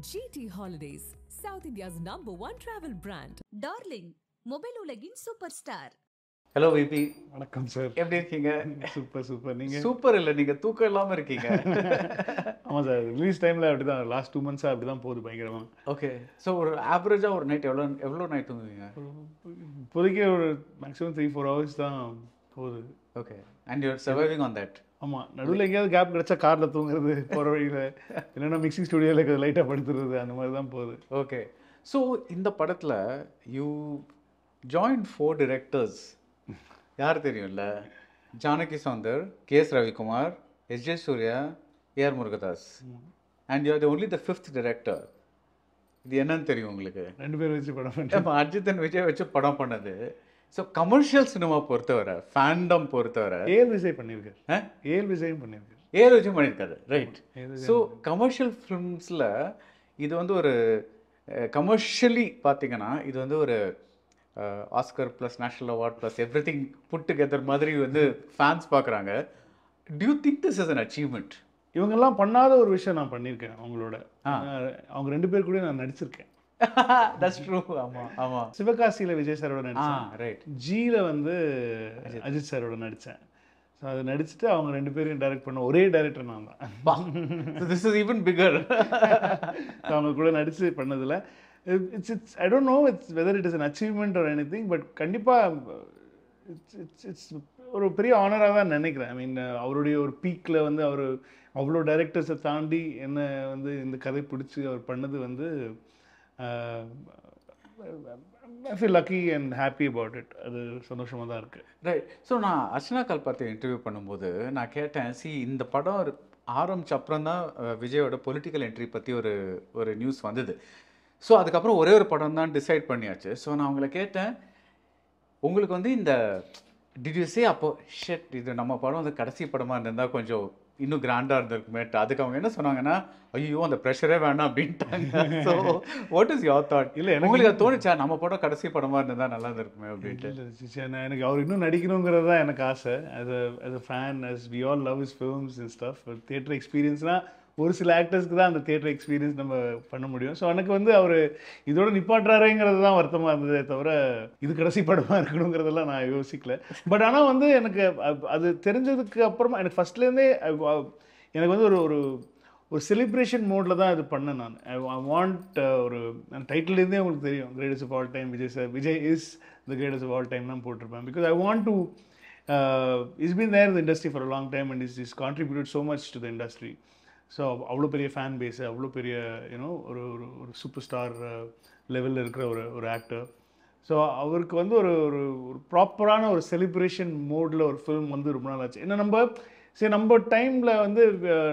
GT Holidays, South India's #1 travel brand. Darling mobile உலகின் super star. Hello VP, வணக்கம் sir. எப்படி இருக்கீங்க? Super super. நீங்கள் சூப்பர் இல்லை, நீங்கள் தூக்கம் இல்லாமல் இருக்கீங்க. ஆமாம் சார், ரிலீஸ் டைமில் அப்படி தான், லாஸ்ட் 2 months அப்படி தான் போகுது பயங்கரமாக. ஓகே, ஸோ ஒரு ஆவரேஜாக ஒரு நைட் எவ்வளோ நைட் தூங்குவீங்க? இப்போதைக்கு ஒரு மேக்ஸிமம் 3-4 hours தான் போகுது. Okay, and your surviving on that. ஆமாம், நடுவில் எங்கேயாவது கேப் கிடச்சா காரில் தூங்குறது போகிற வழியில், இல்லைன்னா மிக்சிங் ஸ்டுடியோவில் லைட்டாக படுத்துறது, அந்த மாதிரி தான் போகுது. ஓகே, ஸோ இந்த படத்தில் யூ ஜாயின் 4 directors. யார் தெரியும்ல? Janaki Soundar, KS Ravikumar, SJ Suriya, AR Murugadoss. And you are the only the 5th director. இது என்னன்னு தெரியும் உங்களுக்கு? 2 பேர் வச்சு படம் பண்ணி நம்ம அஜித் அண்ட் விஜய் வச்சு படம் பண்ணது. ஸோ கமர்ஷியல் சினிமா பொறுத்தவரை, ஃபேண்டம் பொறுத்தவரை ஏஎல் விஜய் பண்ணியிருக்காரு. ஏஎல் விஜயும் பண்ணியிருக்காரு. ஏஆர் விஜய் பண்ணியிருக்காரு, ரைட்? ஸோ கமர்ஷியல் ஃபிலிம்ஸில் இது வந்து ஒரு கமர்ஷியலி பார்த்தீங்கன்னா இது வந்து ஒரு Oscar plus national award plus everything put together மாதிரி வந்து ஃபேன்ஸ் பார்க்குறாங்க. Do you think this is an achievement? இவங்கெல்லாம் பண்ணாத ஒரு விஷயம் நான் பண்ணியிருக்கேன் அவங்களோட. அவங்க 2 பேர் கூட நான் நடிச்சிருக்கேன். That's true. ஆமாம் ஆமாம். சிவகாசியில் விஜய் சாரோட நடிச்சேன். ரைட். ஜியில் வந்து அஜித் சாரோட நடித்தேன். ஸோ அதை நடிச்சுட்டு அவங்க 2 பேரையும் டைரக்ட் பண்ண ஒரே டைரக்டர் நான் தான். This is even bigger. அவங்க கூட நடித்து பண்ணதில் it's I don't know whether it is an achievement or anything, but கண்டிப்பாக இட்ஸ் ஒரு பெரிய ஆனராக தான் நினைக்கிறேன். ஐ மீன், அவருடைய ஒரு பீக்கில் வந்து அவர் அவ்வளோ டைரக்டர்ஸை தாண்டி என்ன வந்து இந்த கதை பிடிச்சி அவர் பண்ணது வந்து I feel lucky and happy about it. அது சந்தோஷமாக தான் இருக்குது. ரைட். ஸோ நான் அர்ச்சனா கல்பாத்தை இன்டர்வியூ பண்ணும்போது நான் கேட்டேன், இந்த படம் ஆரம்பிச்ச அப்புறம் தான் விஜயோட பொலிட்டிக்கல் என்ட்ரி பற்றி ஒரு நியூஸ் வந்தது. ஸோ அதுக்கப்புறம் ஒரே ஒரு படம் தான் டிசைட் பண்ணியாச்சு. ஸோ நான் அவங்கள கேட்டேன், உங்களுக்கு வந்து இந்த டிடியூஸே அப்போ ஷெட் இது நம்ம படம் வந்து கடைசி படமாக இருந்திருந்தால் கொஞ்சம் இன்னும் கிராண்டாக இருந்திருக்குமே. அதுக்கு அவங்க என்ன சொன்னாங்கன்னா, ஐயோ அந்த ப்ரெஷரே வேணாம் அப்படின்ட்டாங்க. So what is your thought? இல்லை, உங்களுக்கு அது தோணுச்சா நம்ம படம் கடைசி படமாக இருந்திருந்தா நல்லா இருந்திருக்குமே அப்படின்ட்டு? எனக்கு அவர் இன்னும் நடிக்கணுங்கிறது தான் எனக்கு ஆசை. as a fan, as we all love his films and stuff. Theatre எக்ஸ்பீரியன்ஸ்னால் ஒரு சில ஆக்டர்ஸ்க்கு தான் அந்த தியேட்டர் எக்ஸ்பீரியன்ஸ் நம்ம பண்ண முடியும். ஸோ எனக்கு வந்து அவர் இதோட நிப்பாட்டுறாருங்கிறது தான் வருத்தமாக இருந்ததே தவிர இது கடைசி படமாக இருக்கணுங்கிறதெல்லாம் நான் யோசிக்கல. பட் ஆனால் வந்து எனக்கு அது தெரிஞ்சதுக்கு அப்புறமா எனக்கு ஃபஸ்ட்லேருந்தே எனக்கு வந்து ஒரு ஒரு செலிப்ரேஷன் மோடில் தான் இது பண்ணேன் நான். ஐ வாண்ட் ஒரு டைட்டில்லேருந்தே உங்களுக்கு தெரியும், greatest of all time Vijay sir, Vijay is the greatest of all time தான் போட்டிருப்பேன். Because I want to is been there in the industry for a long time and is contributed so much to the industry. So அவ்வளோ பெரிய fan base, அவ்வளோ பெரிய you know ஒரு ஒரு super star லெவலில் இருக்கிற ஒரு ஆக்டர். ஸோ அவருக்கு வந்து ஒரு ஒரு ப்ராப்பரான ஒரு செலிப்ரேஷன் மோடில் ஒரு ஃபிலிம் வந்து ரொம்ப நாள் ஆச்சு. ஏன்னா நம்ம டைமில் வந்து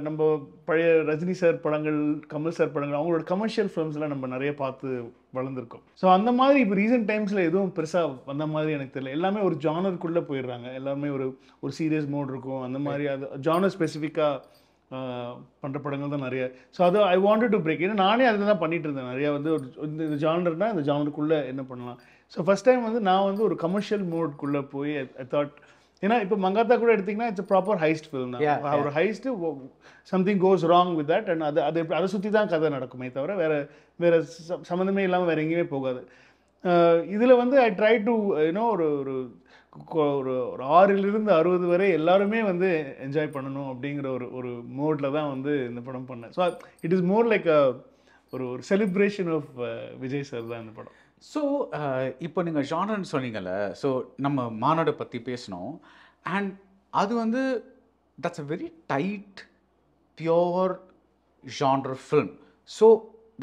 நம்ம பழைய ரஜினி சார் படங்கள், கமல் சார் படங்கள், அவங்களோட கமர்ஷியல் ஃபிலிம்ஸ்லாம் நம்ம நிறைய பார்த்து வளர்ந்துருக்கோம். ஸோ அந்த மாதிரி இப்போ ரீசெண்ட் டைம்ஸில் எதுவும் பெருசாக வந்த மாதிரி எனக்கு தெரியல. எல்லாமே ஒரு ஜானருக்குள்ளே போயிடுறாங்க. எல்லாருமே ஒரு சீரியஸ் மோட் இருக்கும், அந்த மாதிரி அது ஜானர் ஸ்பெசிஃபிக்காக பண்ணுற படங்கள் தான் நிறைய. ஸோ அது ஐ வாண்டட் டு பிரேக். ஏன்னா நானே அதை தான் பண்ணிட்டு இருந்தேன் நிறையா. வந்து இந்த ஜானர்னால் இந்த ஜானருக்குள்ளே என்ன பண்ணலாம். ஸோ ஃபஸ்ட் டைம் வந்து நான் வந்து ஒரு கமர்ஷியல் மோட்குள்ளே போய் ஐ தாட், ஏன்னா இப்போ மங்காத்தா கூட எடுத்திங்கன்னா இட்ஸ் ப்ராப்பர் ஹைஸ்ட் ஃபில்ம் தான். ஒரு highest something cos wrong with that and அதை சுற்றி தான் கதை நடக்குமே தவிர வேறு சம்மந்தமே இல்லாமல் வேறு எங்கேயுமே போகாது. இதில் வந்து ஐ ட்ரை டு யூனோ ஒரு 6லிருந்து 60 வரை எல்லாருமே வந்து என்ஜாய் பண்ணணும் அப்படிங்கிற ஒரு மோடில் தான் வந்து இந்த படம் பண்ணேன். So it is more like ஒரு செலிப்ரேஷன் ஆஃப் விஜய் சார் தான் இந்த படம். ஸோ இப்போ நீங்கள் ஜானர்னு சொன்னீங்கல்ல, ஸோ நம்ம மாநாடு பற்றி பேசினோம். அண்ட் அது வந்து that's a very tight pure genre film. So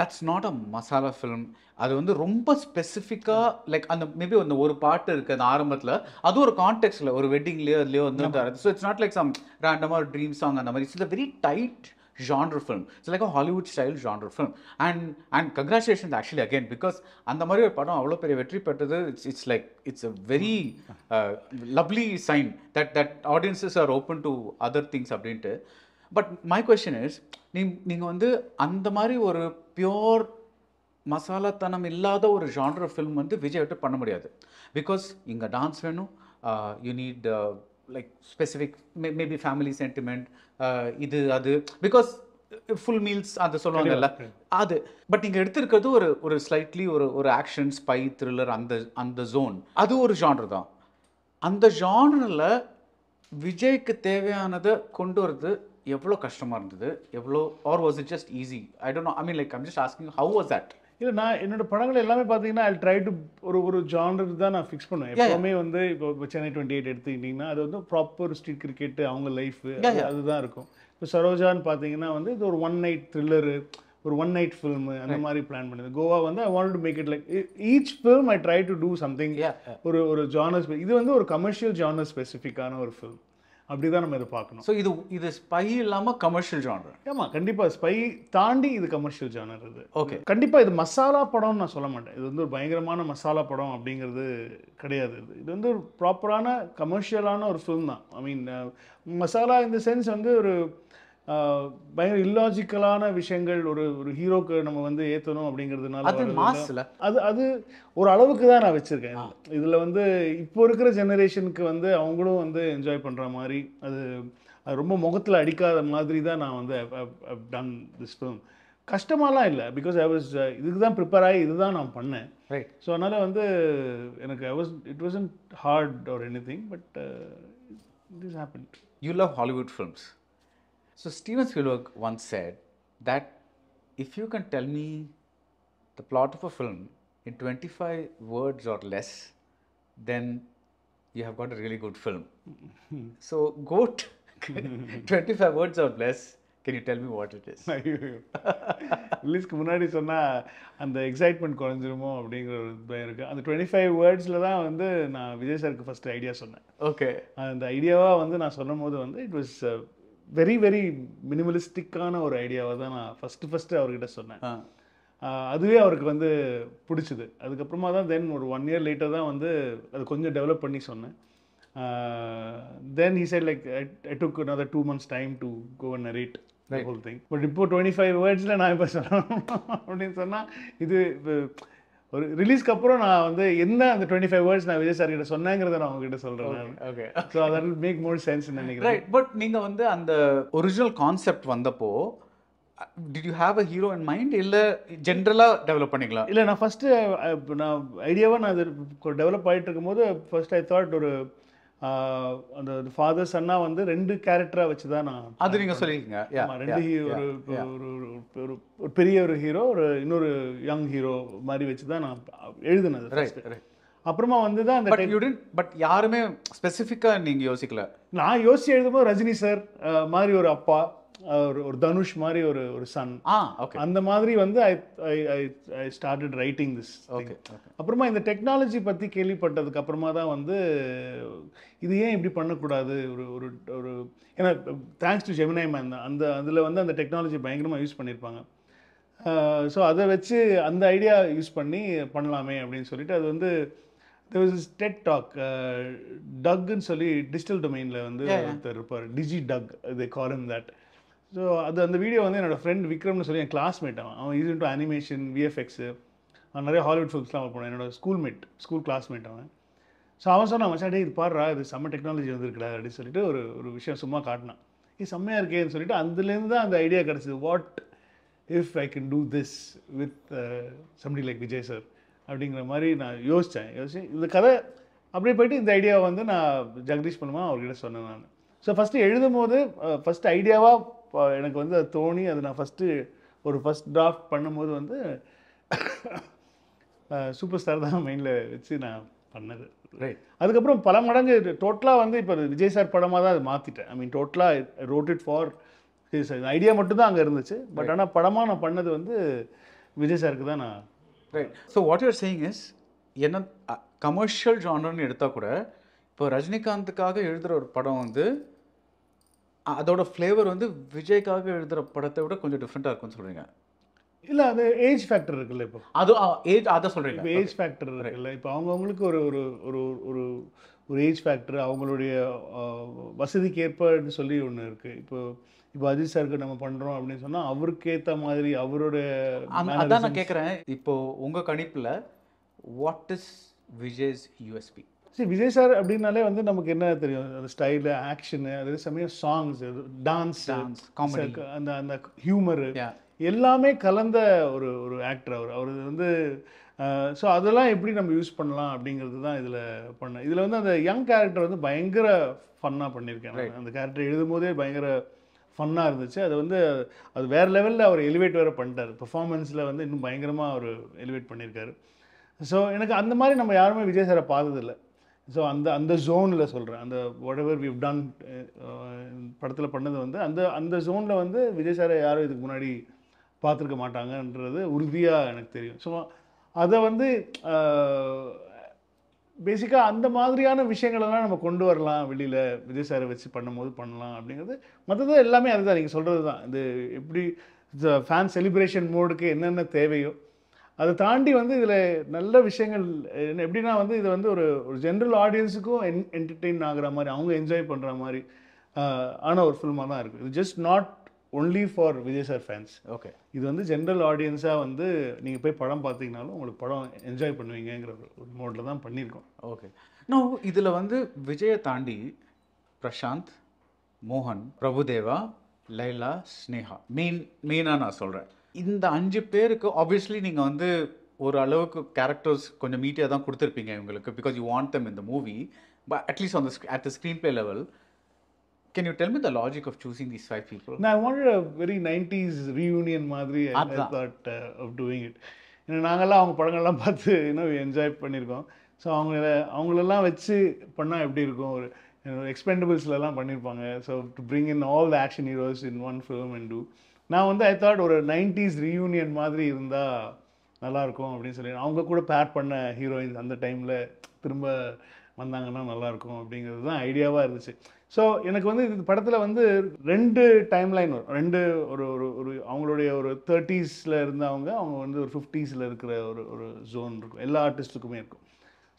that's not a masala film. அது வந்து ரொம்ப ஸ்பெசிஃபிக்காக லைக் அந்த மேபி அந்த ஒரு பாட்டு இருக்குது அந்த ஆரம்பத்தில், அது ஒரு கான்டெக்ட்ல ஒரு வெட்டிங்லேயோ அதுலேயோ வந்து. So it's not like some ரேண்டமாக ஒரு ட்ரீம் சாங் அந்த மாதிரி. It's a very tight genre film. It's like a Hollywood style genre film. And congratulations actually again, because அந்த மாதிரி ஒரு படம் அவ்வளோ பெரிய வெற்றி பெற்றது, it's a very lovely sign that audiences are open to other things அப்படின்ட்டு. பட் மை கொஸ்டின் இஸ், நீங்கள் வந்து அந்த மாதிரி ஒரு பியோர் மசாலாத்தனம் இல்லாத ஒரு ஜான்ர ஃபில்ம் வந்து விஜய் விட்டு பண்ண முடியாது. பிகாஸ் இங்கே டான்ஸ் வேணும், you need like specific maybe family sentiment, இது அது, because ஃபுல் மீல்ஸ் அது சொல்லுவாங்கல்ல அது. பட் நீங்கள் எடுத்திருக்கிறது ஒரு ஒரு ஸ்லைட்லி ஒரு ஆக்ஷன் ஸ்பை த்ரில்லர் அந்த ஜோன். அது ஒரு ஜானர் தான். அந்த ஜானரில் விஜய்க்கு தேவையானதை கொண்டு வரது எவ்வளோ கஷ்டமாக இருந்தது, எவ்வளோ or was it just easy? I don't know, I mean like I'm just asking how was that? இல்லை, நான் என்னோட படங்கள் எல்லாமே பார்த்தீங்கன்னா ஐ ட்ரை டு ஒரு ஜானர் தான் நான் ஃபிக்ஸ் பண்ணுவேன் எப்போவுமே. வந்து இப்போ சென்னை 28 எடுத்துக்கிட்டிங்கன்னா அது வந்து ப்ராப்பர் ஸ்ட்ரீட் கிரிக்கெட்டு, அவங்க லைஃபு அதுதான் இருக்கும். இப்போ சரோஜான்னு பார்த்தீங்கன்னா வந்து இது ஒரு ஒன் நைட் த்ரில்லரு, ஒரு ஒன் நைட் ஃபில்மு அந்த மாதிரி பிளான் பண்ணுது. கோவா வந்து I want to make it like each film I try to do something. ஒரு ஜானர், இது வந்து ஒரு கமர்ஷியல் ஜானர் ஸ்பெசிஃபிக்கான ஒரு ஃபில்ம். அப்படி தான் நம்ம இதை பார்க்கணும். ஸோ இது ஸ்பை இல்லாமல் கமர்ஷியல் ஜானர். ஆமாம், கண்டிப்பாக ஸ்பை தாண்டி இது கமர்ஷியல் ஜானர். இது ஓகே, கண்டிப்பாக இது மசாலா படம்னு நான் சொல்ல மாட்டேன். இது வந்து ஒரு பயங்கரமான மசாலா படம் அப்படிங்கிறது கிடையாது. இது வந்து ஒரு ப்ராப்பரான கமர்ஷியலான ஒரு ஃபில்ம் தான். ஐ மீன் மசாலா இந்த சென்ஸ் வந்து ஒரு பயங்கர இல்லாஜிக்கலான விஷயங்கள் ஒரு ஹீரோக்கு நம்ம வந்து ஏற்றணும் அப்படிங்கிறதுனால அது ஒரு அளவுக்கு தான் நான் வச்சுருக்கேன். இதில் வந்து இப்போ இருக்கிற ஜெனரேஷனுக்கு வந்து அவங்களும் வந்து என்ஜாய் பண்ணுற மாதிரி அது ரொம்ப முகத்தில் அடிக்காத மாதிரி தான் நான் வந்து டன் திஸ் ஃபில்ம். கஷ்டமாலாம் இல்லை, பிகாஸ் ஐ வாஸ் இதுக்கு தான் ப்ரிப்பேர் ஆகி இதுதான் நான் பண்ணேன். ரைட். ஸோ அதனால் வந்து எனக்கு it wasn't hard or anything, but this happen. You love Hollywood films. So Steven Spielberg once said that if you can tell me the plot of a film in 25 words or less, then you have got a really good film. So go 25 words or less. Can you tell me what it is? ரிலீஸ்க்கு முன்னாடி சொன்னால் அந்த excitement குறைஞ்சிருமோ அப்படிங்கிற ஒரு பயம் இருக்குது. அந்த 25 வேர்ட்ஸில் தான் வந்து நான் விஜய் சாருக்கு ஃபஸ்ட்டு ஐடியா சொன்னேன். ஓகே, அந்த ஐடியாவாக வந்து நான் சொல்லும் போது வந்து இட் வாஸ் வெரி வெரி மினிமலிஸ்டிக்கான ஒரு ஐடியாவை தான் நான் ஃபஸ்ட்டு அவர்கிட்ட சொன்னேன். அதுவே அவருக்கு வந்து பிடிச்சிது. அதுக்கப்புறமா தான் தென் ஒரு 1 year லேட்டர் தான் வந்து அது கொஞ்சம் டெவலப் பண்ணி சொன்னேன். தென் he said like I took another 2 months time to go and narrate the whole thing. But இப்போ 25 வேர்ட்ஸில் நான் இப்போ சொல்லணும் அப்படின்னு சொன்னால் இது ஒரு ரிலீஸ்க்கு அப்புறம் நான் வந்து என்ன அந்த 25 வேர்ட்ஸ் நான் விஜய் சார் கிட்ட சொன்னேங்கிறத நான் உங்ககிட்ட சொல்கிறேன். Okay, so that will make more sense நினைக்கிறேன். ரைட். பட் நீங்கள் வந்து அந்த ஒரிஜினல் கான்செப்ட் வந்தப்போ did you have a hero in mind, இல்லை ஜென்ரலாக டெவலப் பண்ணிக்கலாம்? இல்லை, நான் ஃபஸ்ட்டு நான் ஐடியாவாக நான் அது டெவலப் ஆகிட்டு இருக்கும்போது ஃபர்ஸ்ட் ஐ தாட் ஒரு அந்த ஃபாதர் சன்னா வந்து 2 கேரக்டராக வச்சு தான் நான் அது நீங்கள் சொல்லியிருக்கீங்க. 2 ஒரு பெரிய ஒரு ஹீரோ, இன்னொரு யங் ஹீரோ மாதிரி வச்சு தான் நான் எழுதுனது. அப்புறமா வந்து தான் அந்த பட் யாருமே ஸ்பெசிஃபிக்காக நீங்கள் யோசிக்கல? நான் யோசிச்சு எழுதும்போது ரஜினி சார் மாதிரி ஒரு அப்பா, ஒரு தனுஷ் மாதிரி ஒரு சன், அந்த மாதிரி வந்து ஐ ஸ்டார்டட் ரைட்டிங் திஸ். அப்புறமா இந்த டெக்னாலஜி பற்றி கேள்விப்பட்டதுக்கு அப்புறமா தான் வந்து இது ஏன் இப்படி பண்ணக்கூடாது, ஒரு ஒரு ஏன்னா தேங்க்ஸ் டு ஜெமினி மேன் தான் அதில் வந்து அந்த டெக்னாலஜி பயங்கரமாக யூஸ் பண்ணியிருப்பாங்க. ஸோ அதை வச்சு அந்த ஐடியா யூஸ் பண்ணி பண்ணலாமே அப்படின்னு சொல்லிட்டு அது வந்து there was this TED talk, டக்குன்னு சொல்லி டிஜிட்டல் டொமைனில் வந்து ஒருத்தர் இருப்பார், டிஜி டக், they call him that. So அந்த வீடியோ வந்து என்னோடய ஃப்ரெண்ட் விக்ரம்னு சொல்லி என் கிளாஸ்மேட், அவன் ஈஸி டு அனிமேஷன் விஎஃப்எக்ஸு, அவன் நிறைய ஹாலிவுட் ஃபிலிம்ஸ்லாம் அவன் போனான். என்னோட ஸ்கூல் கிளாஸ்மேட் அவன். ஸோ அவன் சொன்னான், மச்சான் டே இது பாடுறா, இது செம்ம டெக்னாலஜி வந்துருக்குடா அப்படின்னு சொல்லிட்டு ஒரு விஷயம் சும்மா காட்டினான். இது செம்மையாக இருக்கேன்னு சொல்லிட்டு அதுலேருந்து தான் அந்த ஐடியா கிடச்சிது. What if I can do this with somebody like Vijay sir அப்படிங்கிற மாதிரி நான் யோசித்தேன். இந்த கதை அப்படியே போயிட்டு இந்த ஐடியாவை வந்து நான் ஜெகதீஷ் பண்ணுமா அவர்கிட்ட சொன்னேன் நான். ஸோ ஃபஸ்ட்டு எழுதும் போது ஃபஸ்ட்டு ஐடியாவாக எனக்கு வந்து அது தோணி அது நான் ஃபஸ்ட் டிராஃப்ட் பண்ணும்போது வந்து சூப்பர் ஸ்டார் தான் மைண்டில் வச்சு நான் பண்ணது. ரைட். அதுக்கப்புறம் பல மடங்கு டோட்டலாக வந்து இப்போ விஜய் சார் படமாக தான் அது மாற்றிட்டேன். ஐ மீன் டோட்டலாக ரோட் இட் ஃபார் ஐடியா மட்டும் தான் அங்கே இருந்துச்சு. பட் ஆனால் படமாக நான் பண்ணது வந்து விஜய் சாருக்கு தான் நான். Right. So what your saying is, என்ன கமர்ஷியல் ஜானர்னு எடுத்தால் கூட இப்போ ரஜினிகாந்துக்காக எழுதுகிற ஒரு படம் வந்து அதோட ஃப்ளேவர் வந்து விஜய்க்காக எழுதுகிற படத்தை விட கொஞ்சம் டிஃப்ரெண்ட்டாக இருக்கும்னு சொல்கிறீங்க? இல்லை, அது ஏஜ் ஃபேக்டர் இருக்குல்ல. இப்போ அதை சொல்கிறீங்க. இப்போ ஏஜ் ஃபேக்டர் இருக்குல்ல. இப்போ அவங்கவுங்களுக்கு ஒரு ஒரு ஒரு ஒரு ஏஜ் ஃபேக்டர், அவங்களுடைய வசதிக்கு ஏற்பன்னு சொல்லி ஒன்று இருக்குது. இப்போ அஜித் சாருக்கு நம்ம பண்ணுறோம் அப்படின்னு சொன்னால் அவருக்கு ஏற்ற மாதிரி அவருடைய அதான் நான் கேட்குறேன். இப்போது உங்கள் கணிப்பில் வாட் இஸ் விஜய்ஸ் யூஎஸ்பி? சரி, விஜய் சார் அப்படின்னாலே வந்து நமக்கு என்ன தெரியும், அந்த ஸ்டைலு, ஆக்ஷனு, அதே சமயம் சாங்ஸ், டான்ஸ், காமெடி. அந்த அந்த ஹியூமரு யா. எல்லாமே கலந்த ஒரு ஒரு ஆக்டர் அவர். அவர் வந்து ஸோ அதெல்லாம் எப்படி நம்ம யூஸ் பண்ணலாம் அப்படிங்கிறது தான் இதில் பண்ணேன். இதில் வந்து அந்த யங் கேரக்டர் வந்து பயங்கர ஃபன்னாக பண்ணியிருக்கேன். அந்த கேரக்டர் எழுதும் போதே பயங்கர ஃபன்னாக இருந்துச்சு. அது வந்து அது வேறு லெவலில் அவர் எலிவேட் வேறு பண்ணிட்டார். பெர்ஃபார்மன்ஸில் வந்து இன்னும் பயங்கரமாக அவர் எலிவேட் பண்ணியிருக்காரு. ஸோ எனக்கு அந்த மாதிரி நம்ம யாருமே விஜய் சாரை பார்த்ததில்ல. ஸோ அந்த அந்த ஜோனில் சொல்கிறேன், அந்த வாட் எவர் விவ் டன் படத்தில் பண்ணது வந்து அந்த அந்த ஜோனில் வந்து விஜய் சாரை யாரும் இதுக்கு முன்னாடி பார்த்துருக்க மாட்டாங்கன்றது உறுதியாக எனக்கு தெரியும். ஸோ அதை வந்து பேசிக்காக அந்த மாதிரியான விஷயங்களெல்லாம் நம்ம கொண்டு வரலாம் வெளியில், விஜய் சாரை வச்சு பண்ணும்போது பண்ணலாம் அப்படிங்கிறது. மற்றது எல்லாமே அதுதான் நீங்கள் சொல்கிறது தான். இது எப்படி ஃபேன் செலிப்ரேஷன் மோடுக்கு என்னென்ன தேவையோ அதை தாண்டி வந்து இதில் நல்ல விஷயங்கள் எப்படின்னா வந்து இது வந்து ஒரு ஒரு ஜென்ரல் ஆடியன்ஸுக்கும் என்டர்டெயின் ஆகிற மாதிரி, அவங்க என்ஜாய் பண்ணுற மாதிரி ஆன ஒரு ஃபில்மாக தான் இருக்குது. இது just not only for Vijay sir fans. Okay. இது வந்து ஜென்ரல் ஆடியன்ஸாக வந்து நீங்கள் போய் படம் பார்த்தீங்கனாலும் உங்களுக்கு படம் என்ஜாய் பண்ணுவீங்கிற ஒரு மோடில் தான் பண்ணியிருக்கோம். ஓகே. நான் இதில் வந்து விஜயை தாண்டி பிரசாந்த், மோகன், பிரபுதேவா, லைலா, ஸ்னேகா மெயினாக நான் சொல்கிறேன். இந்த 5 பேருக்கு ஆப்வியஸ்லி நீங்கள் வந்து ஒரு அளவுக்கு கேரக்டர்ஸ் கொஞ்சம் மீட்டியாக தான் கொடுத்துருப்பீங்க இவங்களுக்கு, because you want them in the movie, but at least on the at the screen play level. Can you tell me the logic of choosing these 5 people? I wanted a very 90s reunion மாதிரி. I thought of doing it. ஏன்னா நாங்கள்லாம் அவங்க படங்கள்லாம் பார்த்து இன்னும் enjoy பண்ணியிருக்கோம். So அவங்களெல்லாம் வச்சு பண்ணால் எப்படி இருக்கும், ஒரு எக்ஸ்பெண்டபிள்ஸ்லாம் பண்ணியிருப்பாங்க. So to bring in all the action heroes in one film and do. நான் வந்து ஐ தாட் ஒரு 90s ரீயூனியன் மாதிரி இருந்தால் நல்லாயிருக்கும் அப்படின்னு சொல்லி, அவங்க கூட பேர் பண்ண ஹீரோயின்ஸ் அந்த டைமில் திரும்ப வந்தாங்கன்னா நல்லாயிருக்கும் அப்படிங்கிறது தான் ஐடியாவாக இருந்துச்சு. ஸோ எனக்கு வந்து இந்த படத்தில் வந்து 2 டைம்லைன் வரும். 2 ஒரு ஒரு ஒரு அவங்களுடைய ஒரு 30s இருந்தவங்க, அவங்க வந்து ஒரு 50s இருக்கிற ஒரு ஒரு ஜோன் இருக்கும், எல்லா ஆர்டிஸ்ட்டுக்குமே இருக்கும்.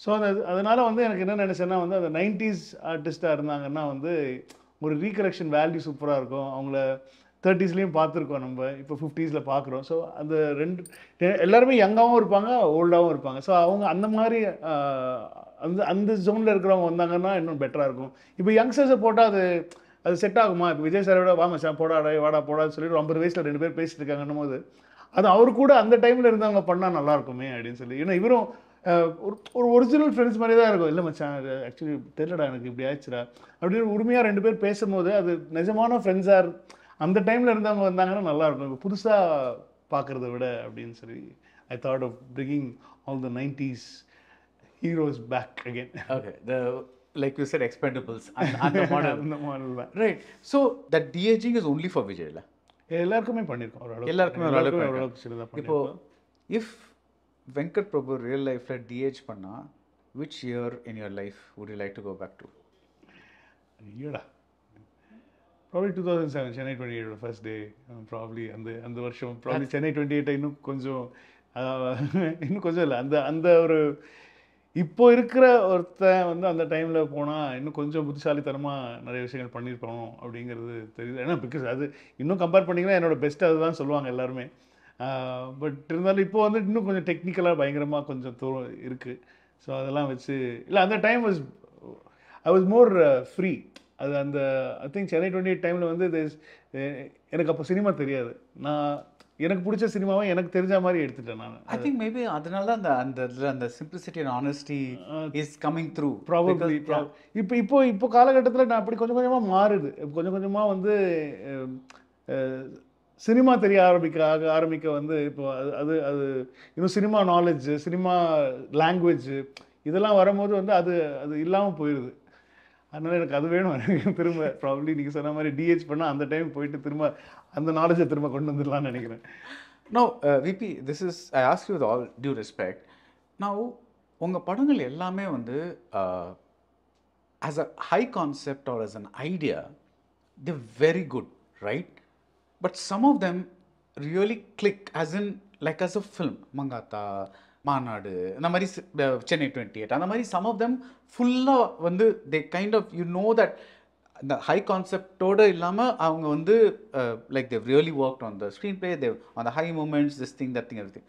ஸோ அதனால் வந்து எனக்கு என்ன நினச்சேன்னா வந்து அந்த 90s ஆர்டிஸ்ட்டாக இருந்தாங்கன்னா வந்து ஒரு ரீகலெக்ஷன் வேல்யூ சூப்பராக இருக்கும். அவங்கள 30ஸ்லேயும் பார்த்துருக்கோம் நம்ம, இப்போ 50s பார்க்குறோம். ஸோ அந்த எல்லாருமே யங்காகவும் இருப்பாங்க, ஓல்டாகவும் இருப்பாங்க. ஸோ அவங்க அந்த மாதிரி அந்த அந்த ஜோனில் இருக்கிறவங்க வந்தாங்கன்னா இன்னும் பெட்டராக இருக்கும். இப்போ யங்ஸ்டர்ஸை போட்டால் அது செட் ஆகுமா? இப்போ விஜய் சாரோட வா மச்சான் போடாடா வாடா போடான்னு சொல்லிட்டு 50 வயசில் 2 பேர் பேசிட்டு இருக்காங்கன்னும் போது அது அவர் கூட அந்த டைமில் இருந்தவங்க பண்ணால் நல்லாயிருக்குமே அப்படின்னு சொல்லி. ஏன்னா இவரும் ஒரு ஒரிஜினல் ஃப்ரெண்ட்ஸ் மாதிரி தான் இருக்கும். இல்லை மச்சான் ஆக்சுவலி தெரியலடா எனக்கு இப்படி ஆயிடுச்சுடா அப்படின்னு உரிமையாக 2 பேர் பேசும்போது அது நிஜமான ஃப்ரெண்ட்ஸாக அந்த டைமில் இருந்தவங்க வந்தாங்கன்னா நல்லாயிருக்கும், இப்போ புதுசாக பார்க்குறத விட அப்படின்னு சொல்லி I thought of bringing all the 90s heroes back again. Okay, like you said, expendables and the model. அந்த model தான். Right. So that de-aging is only for Vijay la. எல்லாருக்குமே பண்ணிருக்கோம் ஓரளவுக்கு. எல்லாருக்குமே ஓரளவுக்கு சிலதா பண்ணிருக்கோம். இப்போ if Venkat Prabhu real life la de-age பண்ணா, which year in your life would you like to go back to? ஐயோடா, probably 2007 Chennai 28 first day. probably அந்த வருஷம் probably சென்னை 28 இன்னும் கொஞ்சம் இல்லை அந்த ஒரு இப்போ இருக்கிற ஒருத்தன் வந்து அந்த டைமில் போனால் இன்னும் கொஞ்சம் புத்திசாலித்தனமாக நிறைய விஷயங்கள் பண்ணியிருப்போம் அப்படிங்கிறது தெரியுது. ஏன்னா பிகாஸ் அது இன்னும் கம்பேர் பண்ணிங்கன்னா என்னோடய பெஸ்ட் அதுதான் சொல்லுவாங்க எல்லாருமே. பட் இருந்தாலும் இப்போ வந்து இன்னும் கொஞ்சம் டெக்னிக்கலாக பயங்கரமாக கொஞ்சம் தூரம் இருக்குது. ஸோ அதெல்லாம் வச்சு இல்லை அந்த time I was more free. அது அந்த ஐ திங்க் சென்னை 28 டைமில் வந்து எனக்கு அப்போ சினிமா தெரியாது. எனக்கு பிடிச்ச சினிமாவை எனக்கு தெரிஞ்ச மாதிரி எடுத்துட்டேன் நான். ஐ திங்க் மேபி அதனால தான் அந்த அந்த simplicity and honesty is coming through probably. இப்போ காலகட்டத்தில் நான் அப்படி கொஞ்சம் கொஞ்சமாக மாறுது. கொஞ்சம் கொஞ்சமாக வந்து சினிமா தெரிய ஆரம்பிக்க வந்து இப்போ அது அது இன்னும் சினிமா நாலேஜ், சினிமா லாங்குவேஜ் இதெல்லாம் வரும்போது வந்து அது அது இல்லாமல் போயிடுது. அதனால் எனக்கு அது வேணும் திரும்ப. ப்ராபப்ளி நீங்கள் சொன்ன மாதிரி டிஹெச் பண்ணால் அந்த டைம் போயிட்டு திரும்ப அந்த நாலேஜை திரும்ப கொண்டு வந்துடலாம்னு நினைக்கிறேன். Now, VP, this is, I ask you with all due respect. Now, உங்கள் படங்கள் எல்லாமே வந்து as a high concept or as an idea, they're very good, right? But some of them really click as in, like as a film. Mankatha, மாநாடு, அந்த மாதிரி சென்னை 28, அந்த மாதிரி some of them ஃபுல்லாக வந்து they kind of, you know that அந்த high கான்செப்டோடு இல்லாமல் அவங்க வந்து like they really worked on the screenplay, they on the high moments, this thing that thing everything.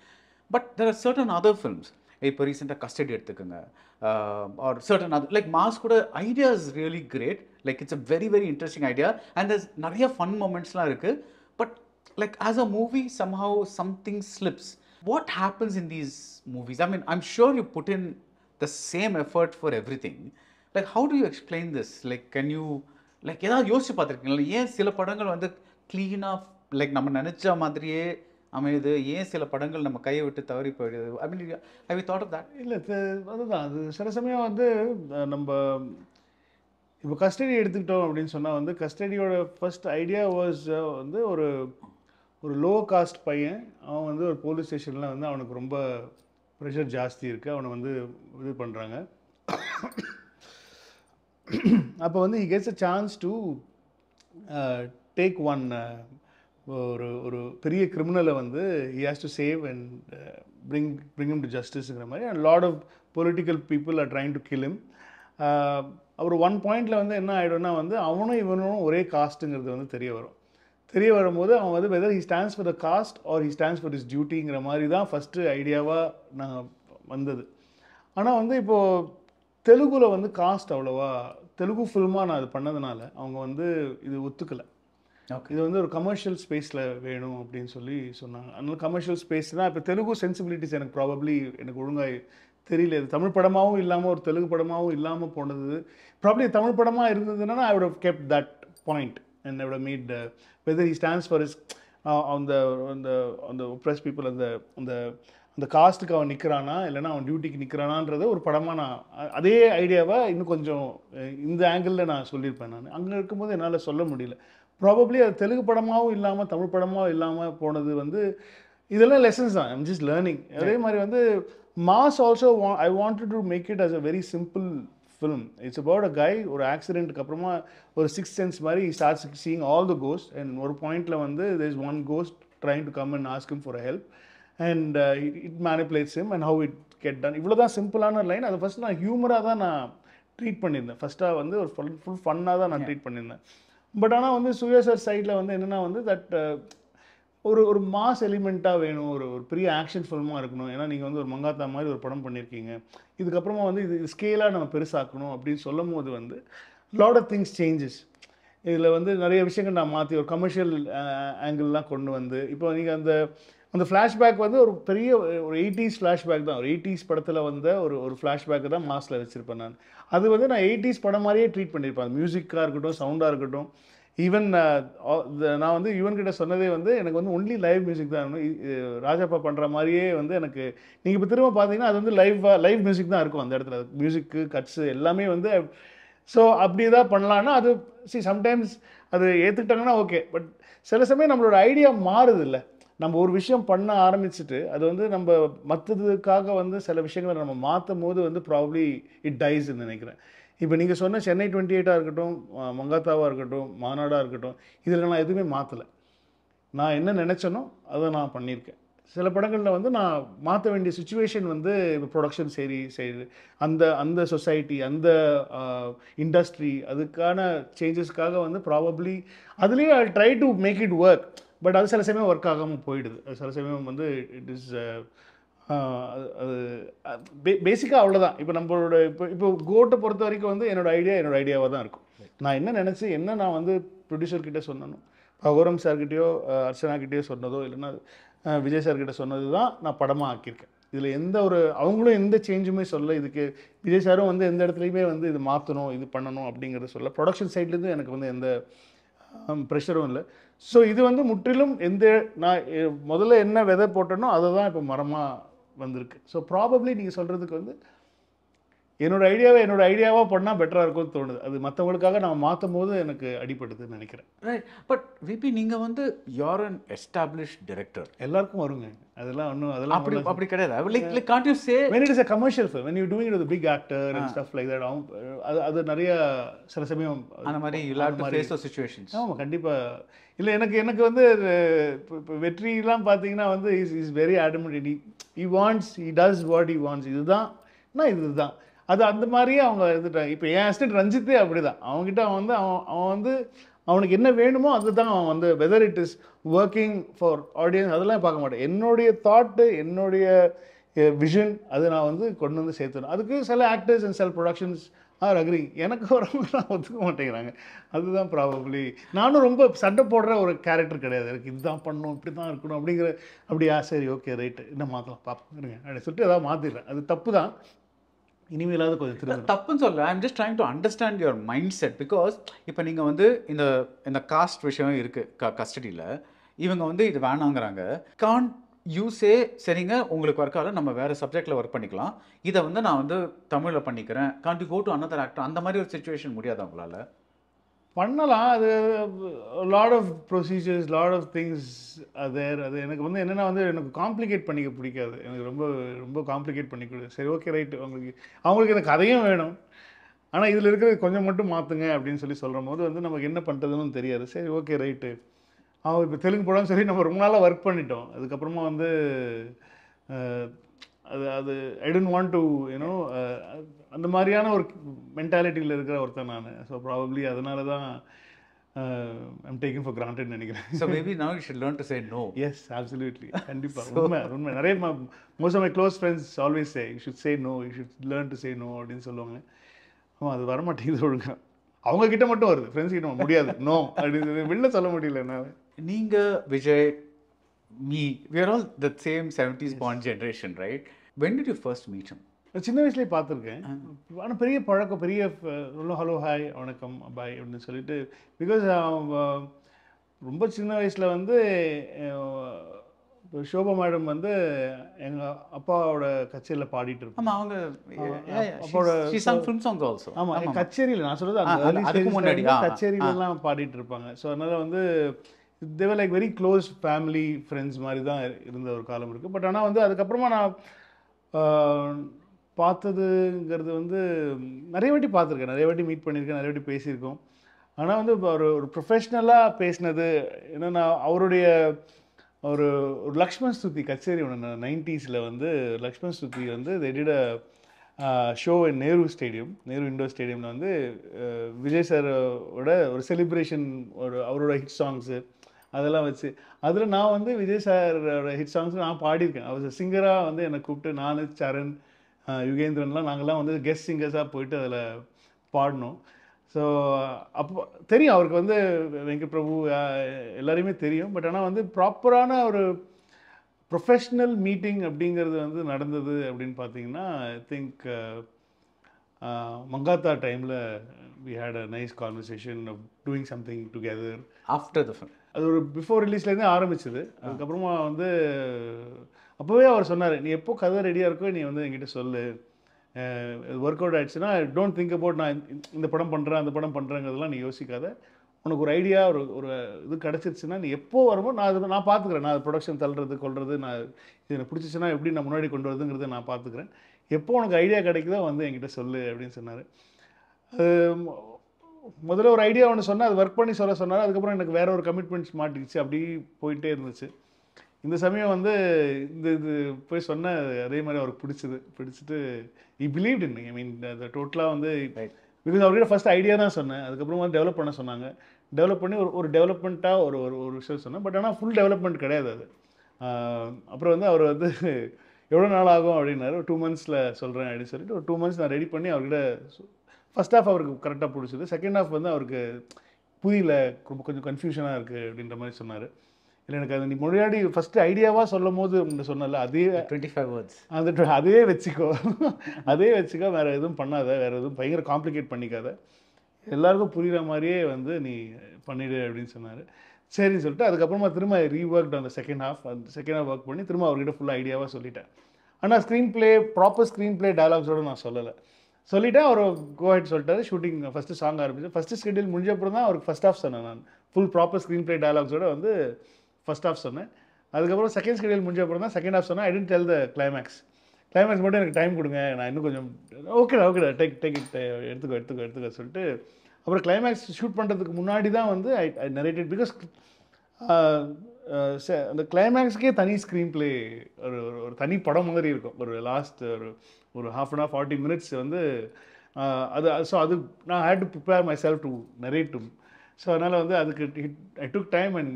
But there are certain other films இப்போ ரீசெண்டாக custody எடுத்துக்கோங்க, or certain அது like mass கூட idea is really great, like it's a very very interesting idea and there's நிறைய fun மூமெண்ட்ஸ்லாம் இருக்குது. But like as a movie somehow something slips. What happens in these movies? I mean, I'm sure you put in the same effort for everything. Like how do you explain this? Like can you like ஏதாவது யோசிச்சு பார்த்துருக்கீங்களா? ஏன் சில படங்கள் வந்து க்ளீனாக like நம்ம நினச்ச மாதிரியே அமையுது, ஏன் சில படங்கள் நம்ம கையை விட்டு தவறி போயிடுது? ஐ மீன் have you thought of that? இல்லை, அதுதான் அது சில சமயம் வந்து நம்ம இப்போ கஸ்டடி எடுத்துக்கிட்டோம் அப்படின்னு சொன்னால் வந்து கஸ்டடியோட ஃபர்ஸ்ட் ஐடியா வாஸ் வந்து ஒரு லோ காஸ்ட் பையன், அவன் வந்து ஒரு போலீஸ் ஸ்டேஷனில் வந்து அவனுக்கு ரொம்ப ப்ரெஷர் ஜாஸ்தி இருக்குது, அவனை வந்து இது பண்ணுறாங்க. அப்போ வந்து he gets a chance to take one ஒரு பெரிய கிரிமினலை வந்து he has to save and bring him to justiceங்கிற மாதிரி, and lot of political people are trying to kill him. அவர் ஒன் பாயிண்டில் வந்து என்ன ஆகிடும்னா வந்து அவனும் இவனும் ஒரே காஸ்ட்டுங்கிறது வந்து தெரிய வரும்போது அவன் வந்து weather he stands for the caste or he stands for his dutyங்கிற மாதிரி தான் ஃபஸ்ட்டு ஐடியாவாக நான் வந்தது. ஆனால் வந்து இப்போது தெலுங்குல வந்து காஸ்ட் அவ்வளோவா, தெலுங்கு ஃபில்மாக நான் அது பண்ணதுனால அவங்க வந்து இது ஒத்துக்கலை. இது வந்து ஒரு கமர்ஷியல் ஸ்பேஸில் வேணும் அப்படின்னு சொன்னாங்க. அதனால கமர்ஷியல் ஸ்பேஸ்னால் இப்போ தெலுங்கு சென்சிபிலிட்டிஸ் எனக்கு ப்ராபப்ளி எனக்கு ஒழுங்காக தெரியல. இது தமிழ் படமாகவும் இல்லாமல் ஒரு தெலுங்கு படமாகவும் இல்லாமல் போனது. ப்ராப்ளி தமிழ் படமாக இருந்ததுன்னா ஐ would have kept that point and I would have made whether he stands for his on the oppressed people, அந்த காஸ்ட்டுக்கு அவன் நிற்கிறானா இல்லைனா அவன் டியூட்டிக்கு நிற்கிறானான்றது ஒரு படமாக நான் அதே ஐடியாவை இன்னும் கொஞ்சம் இந்த ஆங்கிளில் நான் சொல்லியிருப்பேன். நான் அங்கே இருக்கும்போது என்னால் சொல்ல முடியல. ப்ராபப்ளி அது தெலுங்கு படமாகவும் இல்லாமல் தமிழ் படமாகவும் இல்லாமல் போனது வந்து இதெல்லாம் லெசன்ஸ் தான். I'm just learning. அதே மாதிரி வந்து Mass also, I wanted to make it as a very simple film. It's about a guy, ஒரு ஆக்சிடென்ட்டுக்கு அப்புறமா ஒரு சிக்ஸ் சென்ஸ் மாதிரி he starts seeing all the ghosts and ஒரு பாயிண்டில் வந்து there is one ghost trying to come and ask him for a help and it manipulates him and how it get done. இவ்வளோ தான் சிம்பிளான line. அதை first நான் ஹியூமராக தான் நான் ட்ரீட் பண்ணியிருந்தேன். ஃபஸ்ட்டாக வந்து ஒரு ஃபுல் ஃபன்னாக தான் நான் ட்ரீட் பண்ணியிருந்தேன். பட் ஆனால் வந்து சூர்யா சார் சைடில் வந்து என்னென்னா வந்து தட் ஒரு மாஸ் எலிமெண்ட்டாக வேணும், ஒரு பெரிய ஆக்ஷன் ஃபில்மாக இருக்கணும். ஏன்னா நீங்கள் வந்து ஒரு மங்காத்தா மாதிரி ஒரு படம் பண்ணியிருக்கீங்க, இதுக்கப்புறமா வந்து இது ஸ்கேலாக நம்ம பெருசாக்கணும் அப்படின்னு சொல்லும் போது வந்து லாட் ஆஃப் திங்ஸ் சேஞ்சஸ். இதில் வந்து நிறைய விஷயங்கள் நான் மாற்றி ஒரு கமர்ஷியல் ஆங்கிள்லாம் கொண்டு வந்து இப்போ நீங்கள் அந்த ஃப்ளாஷ்பேக் வந்து ஒரு பெரிய ஒரு 80s ஃப்ளாஷ்பேக் தான். ஒரு 80s படத்தில் வந்த ஒரு ஃப்ளாஷ்பேக்கை தான் மாஸில் வச்சுருப்பேன் நான். அது வந்து நான் 80s படம் மாதிரியே ட்ரீட் பண்ணியிருப்பேன். மியூசிக்காக இருக்கட்டும், சவுண்டாக இருக்கட்டும். ஈவன் நான் வந்து யுவன் கிட்ட சொன்னதே வந்து எனக்கு வந்து ஒன்லி லைவ் மியூசிக் தான் ராஜாப்பா பண்ணுற மாதிரியே வந்து எனக்கு நீங்கள் இப்போ திரும்ப பார்த்தீங்கன்னா அது வந்து லைவ் மியூசிக் தான் இருக்கும் அந்த இடத்துல. மியூசிக்கு கட்ஸு எல்லாமே வந்து ஸோ அப்படி தான் பண்ணலான்னா அது சம்டைம்ஸ் அது ஏற்றுக்கிட்டாங்கன்னா ஓகே. பட் சில சமயம் நம்மளோட ஐடியா மாறுது இல்லை. நம்ம ஒரு விஷயம் பண்ண ஆரம்பிச்சுட்டு அது வந்து நம்ம மற்றதுக்காக வந்து சில விஷயங்களை நம்ம மாற்றும் போது வந்து ப்ராபப்ளி இட் டைஸ்ன்னு நினைக்கிறேன். இப்போ நீங்கள் சொன்ன சென்னை 28 இருக்கட்டும், மங்காத்தாவாக இருக்கட்டும், மாநாடாக இருக்கட்டும், இதில் நான் எதுவுமே மாற்றலை. நான் என்ன நினச்சேனோ அதை நான் பண்ணியிருக்கேன். சில படங்களில் வந்து நான் மாற்ற வேண்டிய சுச்சுவேஷன் வந்து இப்போ ப்ரொடக்ஷன் செய்யுது, அந்த சொசைட்டி, அந்த இண்டஸ்ட்ரி, அதுக்கான சேஞ்சஸ்க்காக வந்து ப்ராபப்ளி அதுலேயே I try to make it work. But அது சில சமயம் ஒர்க் ஆகாமல் போயிடுது. அது சில சமயம் வந்து இட் இஸ் அது பேசிக்காக அவ்வளோதான். இப்போ நம்மளோட இப்போ கோட்டை பொறுத்த வரைக்கும் வந்து என்னோடய ஐடியாவாக தான் இருக்கும். நான் என்ன நினச்சி நான் வந்து ப்ரொடியூசர்கிட்ட சொன்னனும், கௌரம் சார்கிட்டையோ அர்ச்சனாக்கிட்டேயோ சொன்னதோ இல்லைன்னா விஜய் சார்கிட்ட சொன்னது தான் நான் படமாக ஆக்கியிருக்கேன். இதில் அவங்களும் எந்த சேஞ்சுமே சொல்ல. இதுக்கு விஜய் சாரும் வந்து எந்த இடத்துலையுமே வந்து இது மாற்றணும், இது பண்ணணும் அப்படிங்கிறத சொல்ல. ப்ரொடக்ஷன் சைட்லேருந்து எனக்கு வந்து எந்த ப்ரெஷரும் இல்லை. ஸோ இது வந்து முற்றிலும் நான் முதல்ல என்ன விதை போட்டேனோ அதை தான் இப்போ மரமாக வந்திருக்கு. ஸோ ப்ராபப்ளி நீங்கள் சொல்கிறதுக்கு வந்து என்னோட ஐடியாவாக பண்ணால் பெட்டராக இருக்கும்னு தோணுது. அது மற்றவங்களுக்காக நான் மாற்றும் போது எனக்கு அடிபடுதுன்னு நினைக்கிறேன். ரைட். பட் விபி நீங்கள் வந்து யூஆர் அன் எஸ்டாப்ளிஷ்ட் டைரக்டர். எல்லாருக்கும் வருங்க அதெல்லாம். அதெல்லாம் அப்படி கிடையாது. Like Gantt you say when it is a commercial film, when you doing it with a big actor and stuff like that, அது நிறைய சில சமயம் அந்த மாதிரி you have to face those situations. ஆமாம், கண்டிப்பாக. இல்லை எனக்கு வந்து இப்போ வெற்றிலாம் பார்த்தீங்கன்னா வந்து is very adamant. he does what he wants. இதுதான் அது அந்த மாதிரியே அவங்க இருந்துட்டாங்க. இப்போ என் அசிஸ்டன்ட் ரஞ்சித்தே அப்படி தான். அவங்ககிட்ட அவன் வந்து அவனுக்கு என்ன வேணுமோ அதுதான் அவன் வந்து weather it is working for audience அதெல்லாம் பார்க்க மாட்டேன். என்னுடைய தாட்டு, என்னுடைய விஷன் அதை நான் வந்து கொண்டு வந்து சேர்த்துணும். அதுக்கு சில ஆக்டர்ஸ் அண்ட் சில ப்ரொடக்ஷன்ஸ் ஆர் அக்ரி. எனக்கு வரவங்க நான் ஒத்துக்க மாட்டேங்கிறாங்க. அதுதான் ப்ராபப்ளி. நானும் ரொம்ப சண்டை போடுற ஒரு கேரக்டர் கிடையாது. எனக்கு இதுதான் பண்ணணும், இப்படி தான் இருக்கணும் அப்படிங்கிற. அப்படியா, சரி, ஓகே, ரைட்டு, இன்னும் மாற்றலாம், பார்ப்போங்க அப்படின்னு சொல்லிட்டு ஏதாவது மாற்றிடுறேன். அது தப்பு தான். இனிமேலாவது கொஞ்சம் திரும்ப. தப்புன்னு சொல்ல, I am just trying to understand your mind set. Because இப்போ நீங்கள் வந்து இந்த காஸ்ட் விஷயம் இருக்குது கஸ்டடியில், இவங்க வந்து இது வேணாங்கிறாங்க. கான் யூஸே சரிங்க உங்களுக்கு ஒர்க்கால நம்ம வேறு சப்ஜெக்டில் ஒர்க் பண்ணிக்கலாம், இதை வந்து நான் வந்து தமிழில் பண்ணிக்கிறேன், can't you go to another actor, அந்த மாதிரி ஒரு சுச்சுவேஷன் முடியாது அவங்களால? பண்ணலாம். அது lot of procedures, lot of things there. அது எனக்கு வந்து என்னென்னா வந்து எனக்கு காம்ப்ளிகேட் பண்ணிக்க பிடிக்காது. எனக்கு ரொம்ப ரொம்ப காம்ப்ளிகேட் பண்ணிக்கூடாது. சரி, ஓகே, ரைட்டு, அவங்களுக்கு எனக்கு கதையும் வேணும், ஆனால் இதில் இருக்கிறது கொஞ்சம் மட்டும் மாற்றுங்க அப்படின்னு சொல்கிற போது வந்து நமக்கு என்ன பண்ணுறதுன்னு தெரியாது. சரி, ஓகே, ரைட்டு. அவன் இப்போ தெலுங்கு படம்னு சொல்லி நம்ம ரொம்ப நாளாக ஒர்க் பண்ணிட்டோம். அதுக்கப்புறமா வந்து அது I don't want to you know அந்த மாதிரியான ஒரு மென்டாலிட்டியில் இருக்கிற ஒருத்தன் நான். ஸோ ப்ராபப்ளி அதனால தான் ஐம் டேக்கிங் ஃபார் கிராண்டட் நினைக்கிறேன். So maybe now you should learn to say no. Yes, absolutely, கண்டிப்பாக. உண்மை நிறைய most of my close friends always say you should say no, you should learn to say no அப்படின்னு சொல்லுவாங்க. ஆமாம், அது வரமாட்டேங்குது ஒழுங்கா. அவங்க கிட்ட மட்டும் வருது, ஃப்ரெண்ட்ஸ் கிட்ட முடியாது நோ அப்படின்னு வெளில சொல்ல முடியல என்னால். நீங்கள், Vijay, me, we are all the same 70s born generation, right? When did you first meet him? சின்ன வயசுலேயே பார்த்துருக்கேன். ஆனால் பெரிய பழக்கம், பெரிய ஹலோ ஹாய் வணக்கம் பாய் அப்படின்னு சொல்லிட்டு. பிகாஸ் ரொம்ப சின்ன வயசில் வந்து ஷோபா மேடம் வந்து எங்கள் அப்பாவோட கச்சேரியில் பாடிட்டு இருப்பாங்க. ஆமாம், அவங்க அப்பாவோட ஃபிலிம் சாங்ஸ் ஆல்சோ. ஆமாம், கச்சேரியில் நான் சொல்கிறது அதுக்கு முன்னாடி கச்சேரியிலலாம் பாடிட்டு இருப்பாங்க. ஸோ அதனால் வந்து they were like very close family friends மாதிரி தான் இருந்த ஒரு காலம் இருக்குது. பட் ஆனால் வந்து அதுக்கப்புறமா நான் பார்த்ததுங்கிறது வந்து நிறைய வாட்டி பார்த்துருக்கேன், நிறைய வாட்டி மீட் பண்ணியிருக்கேன், நிறைய வாட்டி பேசியிருக்கோம். ஆனால் வந்து ஒரு ப்ரொஃபஷ்னலாக பேசினது என்னென்னா, அவருடைய ஒரு லக்ஷ்மண் ஸ்துதி கச்சேரி ஒன்று 90s வந்து லக்ஷ்மண் ஸ்துதி வந்து they did a show in Nehru stadium, Nehru indoor ஸ்டேடியமில் வந்து விஜய் சாரோட ஒரு செலிப்ரேஷன், அவரோட ஹிட் சாங்ஸு அதெல்லாம் வச்சு அதில் நான் வந்து விஜய் சாரோட ஹிட் சாங்ஸ் நான் பாடியிருக்கேன். அவர் சிங்கராக வந்து என்னை கூப்பிட்டு நான், சரண், யுகேந்திரன்லாம் நாங்கள்லாம் வந்து கெஸ்ட் சிங்கர்ஸாக போயிட்டு அதில் பாடினோம். ஸோ அப்போ தெரியும் அவருக்கு வந்து வெங்கட் பிரபு எல்லாரையுமே தெரியும். பட் ஆனால் வந்து ப்ராப்பரான ஒரு ப்ரொஃபஷ்னல் மீட்டிங் அப்படிங்கிறது வந்து நடந்தது அப்படின்னு பார்த்தீங்கன்னா, ஐ திங்க் மங்காத்தா டைமில் we had a nice conversation of doing something together after the film. அது ஒரு பிஃபோர் ரிலீஸ்லேருந்தே ஆரம்பிச்சது. அதுக்கப்புறமா வந்து அப்போவே அவர் சொன்னார், நீ எப்போ கதை ரெடியாக இருக்கோ நீ வந்து என்கிட்ட சொல்லு, ஒர்க் அவுட் ஆகிடுச்சுன்னா டோன்ட் திங்க் அபவுட் நான் இந்த படம் பண்ணுறேன் அந்த படம் பண்ணுறேங்கிறதெல்லாம் நீ யோசிக்காத, உனக்கு ஒரு ஐடியா ஒரு இது கிடச்சிருச்சுன்னா நீ எப்போ வருமோ நான் பார்த்துக்கிறேன், நான் ப்ரொடக்ஷன் தள்ளுறது கொள்வது, நான் இது எனக்கு பிடிச்சிச்சுன்னா எப்படி நான் முன்னாடி கொண்டு வரதுங்கிறத நான் பார்த்துக்கிறேன், எப்போ உனக்கு ஐடியா கிடைக்குதோ வந்து என்கிட்ட சொல்லு அப்படின்னு சொன்னார். முதல்ல ஒரு ஐடியா ஒன்று சொன்னால் அது ஒர்க் பண்ணி சொன்னார். அதுக்கப்புறம் எனக்கு வேறு ஒரு கமிட்மெண்ட்ஸ் மாட்டிடுச்சு, அப்படி போயிட்டே இருந்துச்சு. இந்த சமயம் வந்து இது போய் சொன்ன அதே மாதிரி அவருக்கு பிடிச்சிட்டு he believed in me. I mean the டோட்டலாக வந்து பிகாஸ் அவர்கிட்ட ஃபஸ்ட் ஐடியா தான் சொன்னேன், அதுக்கப்புறமா டெவலப் பண்ண சொன்னாங்க, டெவலப் பண்ணி ஒரு டெவலப்மெண்ட்டாக ஒரு விஷயம் சொன்னேன். பட் ஆனால் ஃபுல் டெவலப்மெண்ட் கிடையாது அது. அப்புறம் வந்து அவர் வந்து எவ்வளோ நாள் ஆகும் அப்படின்னாரு. 2 months சொல்கிறேன் அப்படின்னு சொல்லிட்டு ஒரு 2 months நான் ரெடி பண்ணி அவர்கிட்ட ஃபஸ்ட் ஹாஃப் அவருக்கு கரெக்டாக பிடிச்சது, செகண்ட் ஹாஃப் வந்து அவருக்கு புரியல, கொஞ்சம் கன்ஃபியூஷனாக இருக்குது அப்படின்ற மாதிரி சொன்னார். இல்லை எனக்கு அது நீ முன்னாடி ஃபஸ்ட்டு ஐடியாவாக சொல்லும் போது சொன்னல அதே 25 words அதே வச்சுக்கோ வேறு எதுவும் பண்ணாத, வேறு எதுவும் பயங்கர காம்ப்ளிகேட் பண்ணிக்காத, எல்லாருக்கும் புரிகிற மாதிரியே வந்து நீ பண்ணிவிடு அப்படின்னு சொன்னார். சரின்னு சொல்லிட்டு அதுக்கப்புறமா திரும்ப ரீஒர்க்ட் அந்த செகண்ட் ஹாஃப் ஒர்க் பண்ணி திரும்ப அவர்கிட்ட ஃபுல்லாக ஐடியாவாக சொல்லிட்டேன். ஆனால் ப்ராப்பர் ஸ்க்ரீன் ப்ளே டயலாக்ஸோடு நான் சொல்லிவிட்டேன். அவர் கோஹெட் சொல்லிட்டாரு. ஷூட்டிங் ஃபஸ்ட்டு சாங் ஆரம்பிச்சு ஃபஸ்ட்டு ஸ்கெடியூல் முடிஞ்ச அப்புறம் தான் அவருக்கு ஃபஸ்ட் ஹாஃப் சொன்னேன். நான் ஃபுல் ப்ராப்பர் ஸ்க்ரீன் ப்ளே டயலாக்ஸோட வந்து ஃபஸ்ட் ஹாஃப் சொன்னேன். அதுக்கப்புறம் செகண்ட் ஸ்கெடியூல் முடிஞ்ச அப்புறம் தான் செகண்ட் ஹாஃப் சொன்னேன். ஐ டென்ட் டெல் த கிளைமேக்ஸ் மட்டும் எனக்கு டைம் கொடுங்க, நான் இன்னும் கொஞ்சம் ஓகேடா டேக் இட் எடுத்துக்கோ சொல்லிட்டு அப்புறம் கிளைமேக்ஸ் ஷூட் பண்ணுறதுக்கு முன்னாடி தான் வந்து ஐ நரேட்டட். பிகாஸ் அந்த கிளைமேக்ஸ்க்கே தனி ஸ்க்ரீன் ப்ளே ஒரு தனி படம் மாதிரி இருக்கும். ஒரு லாஸ்ட் ஒரு half an hour 40 minutes வந்து அது நான் had to prepare myself to narrate to. So அதனால் வந்து அதுக்கு I took time and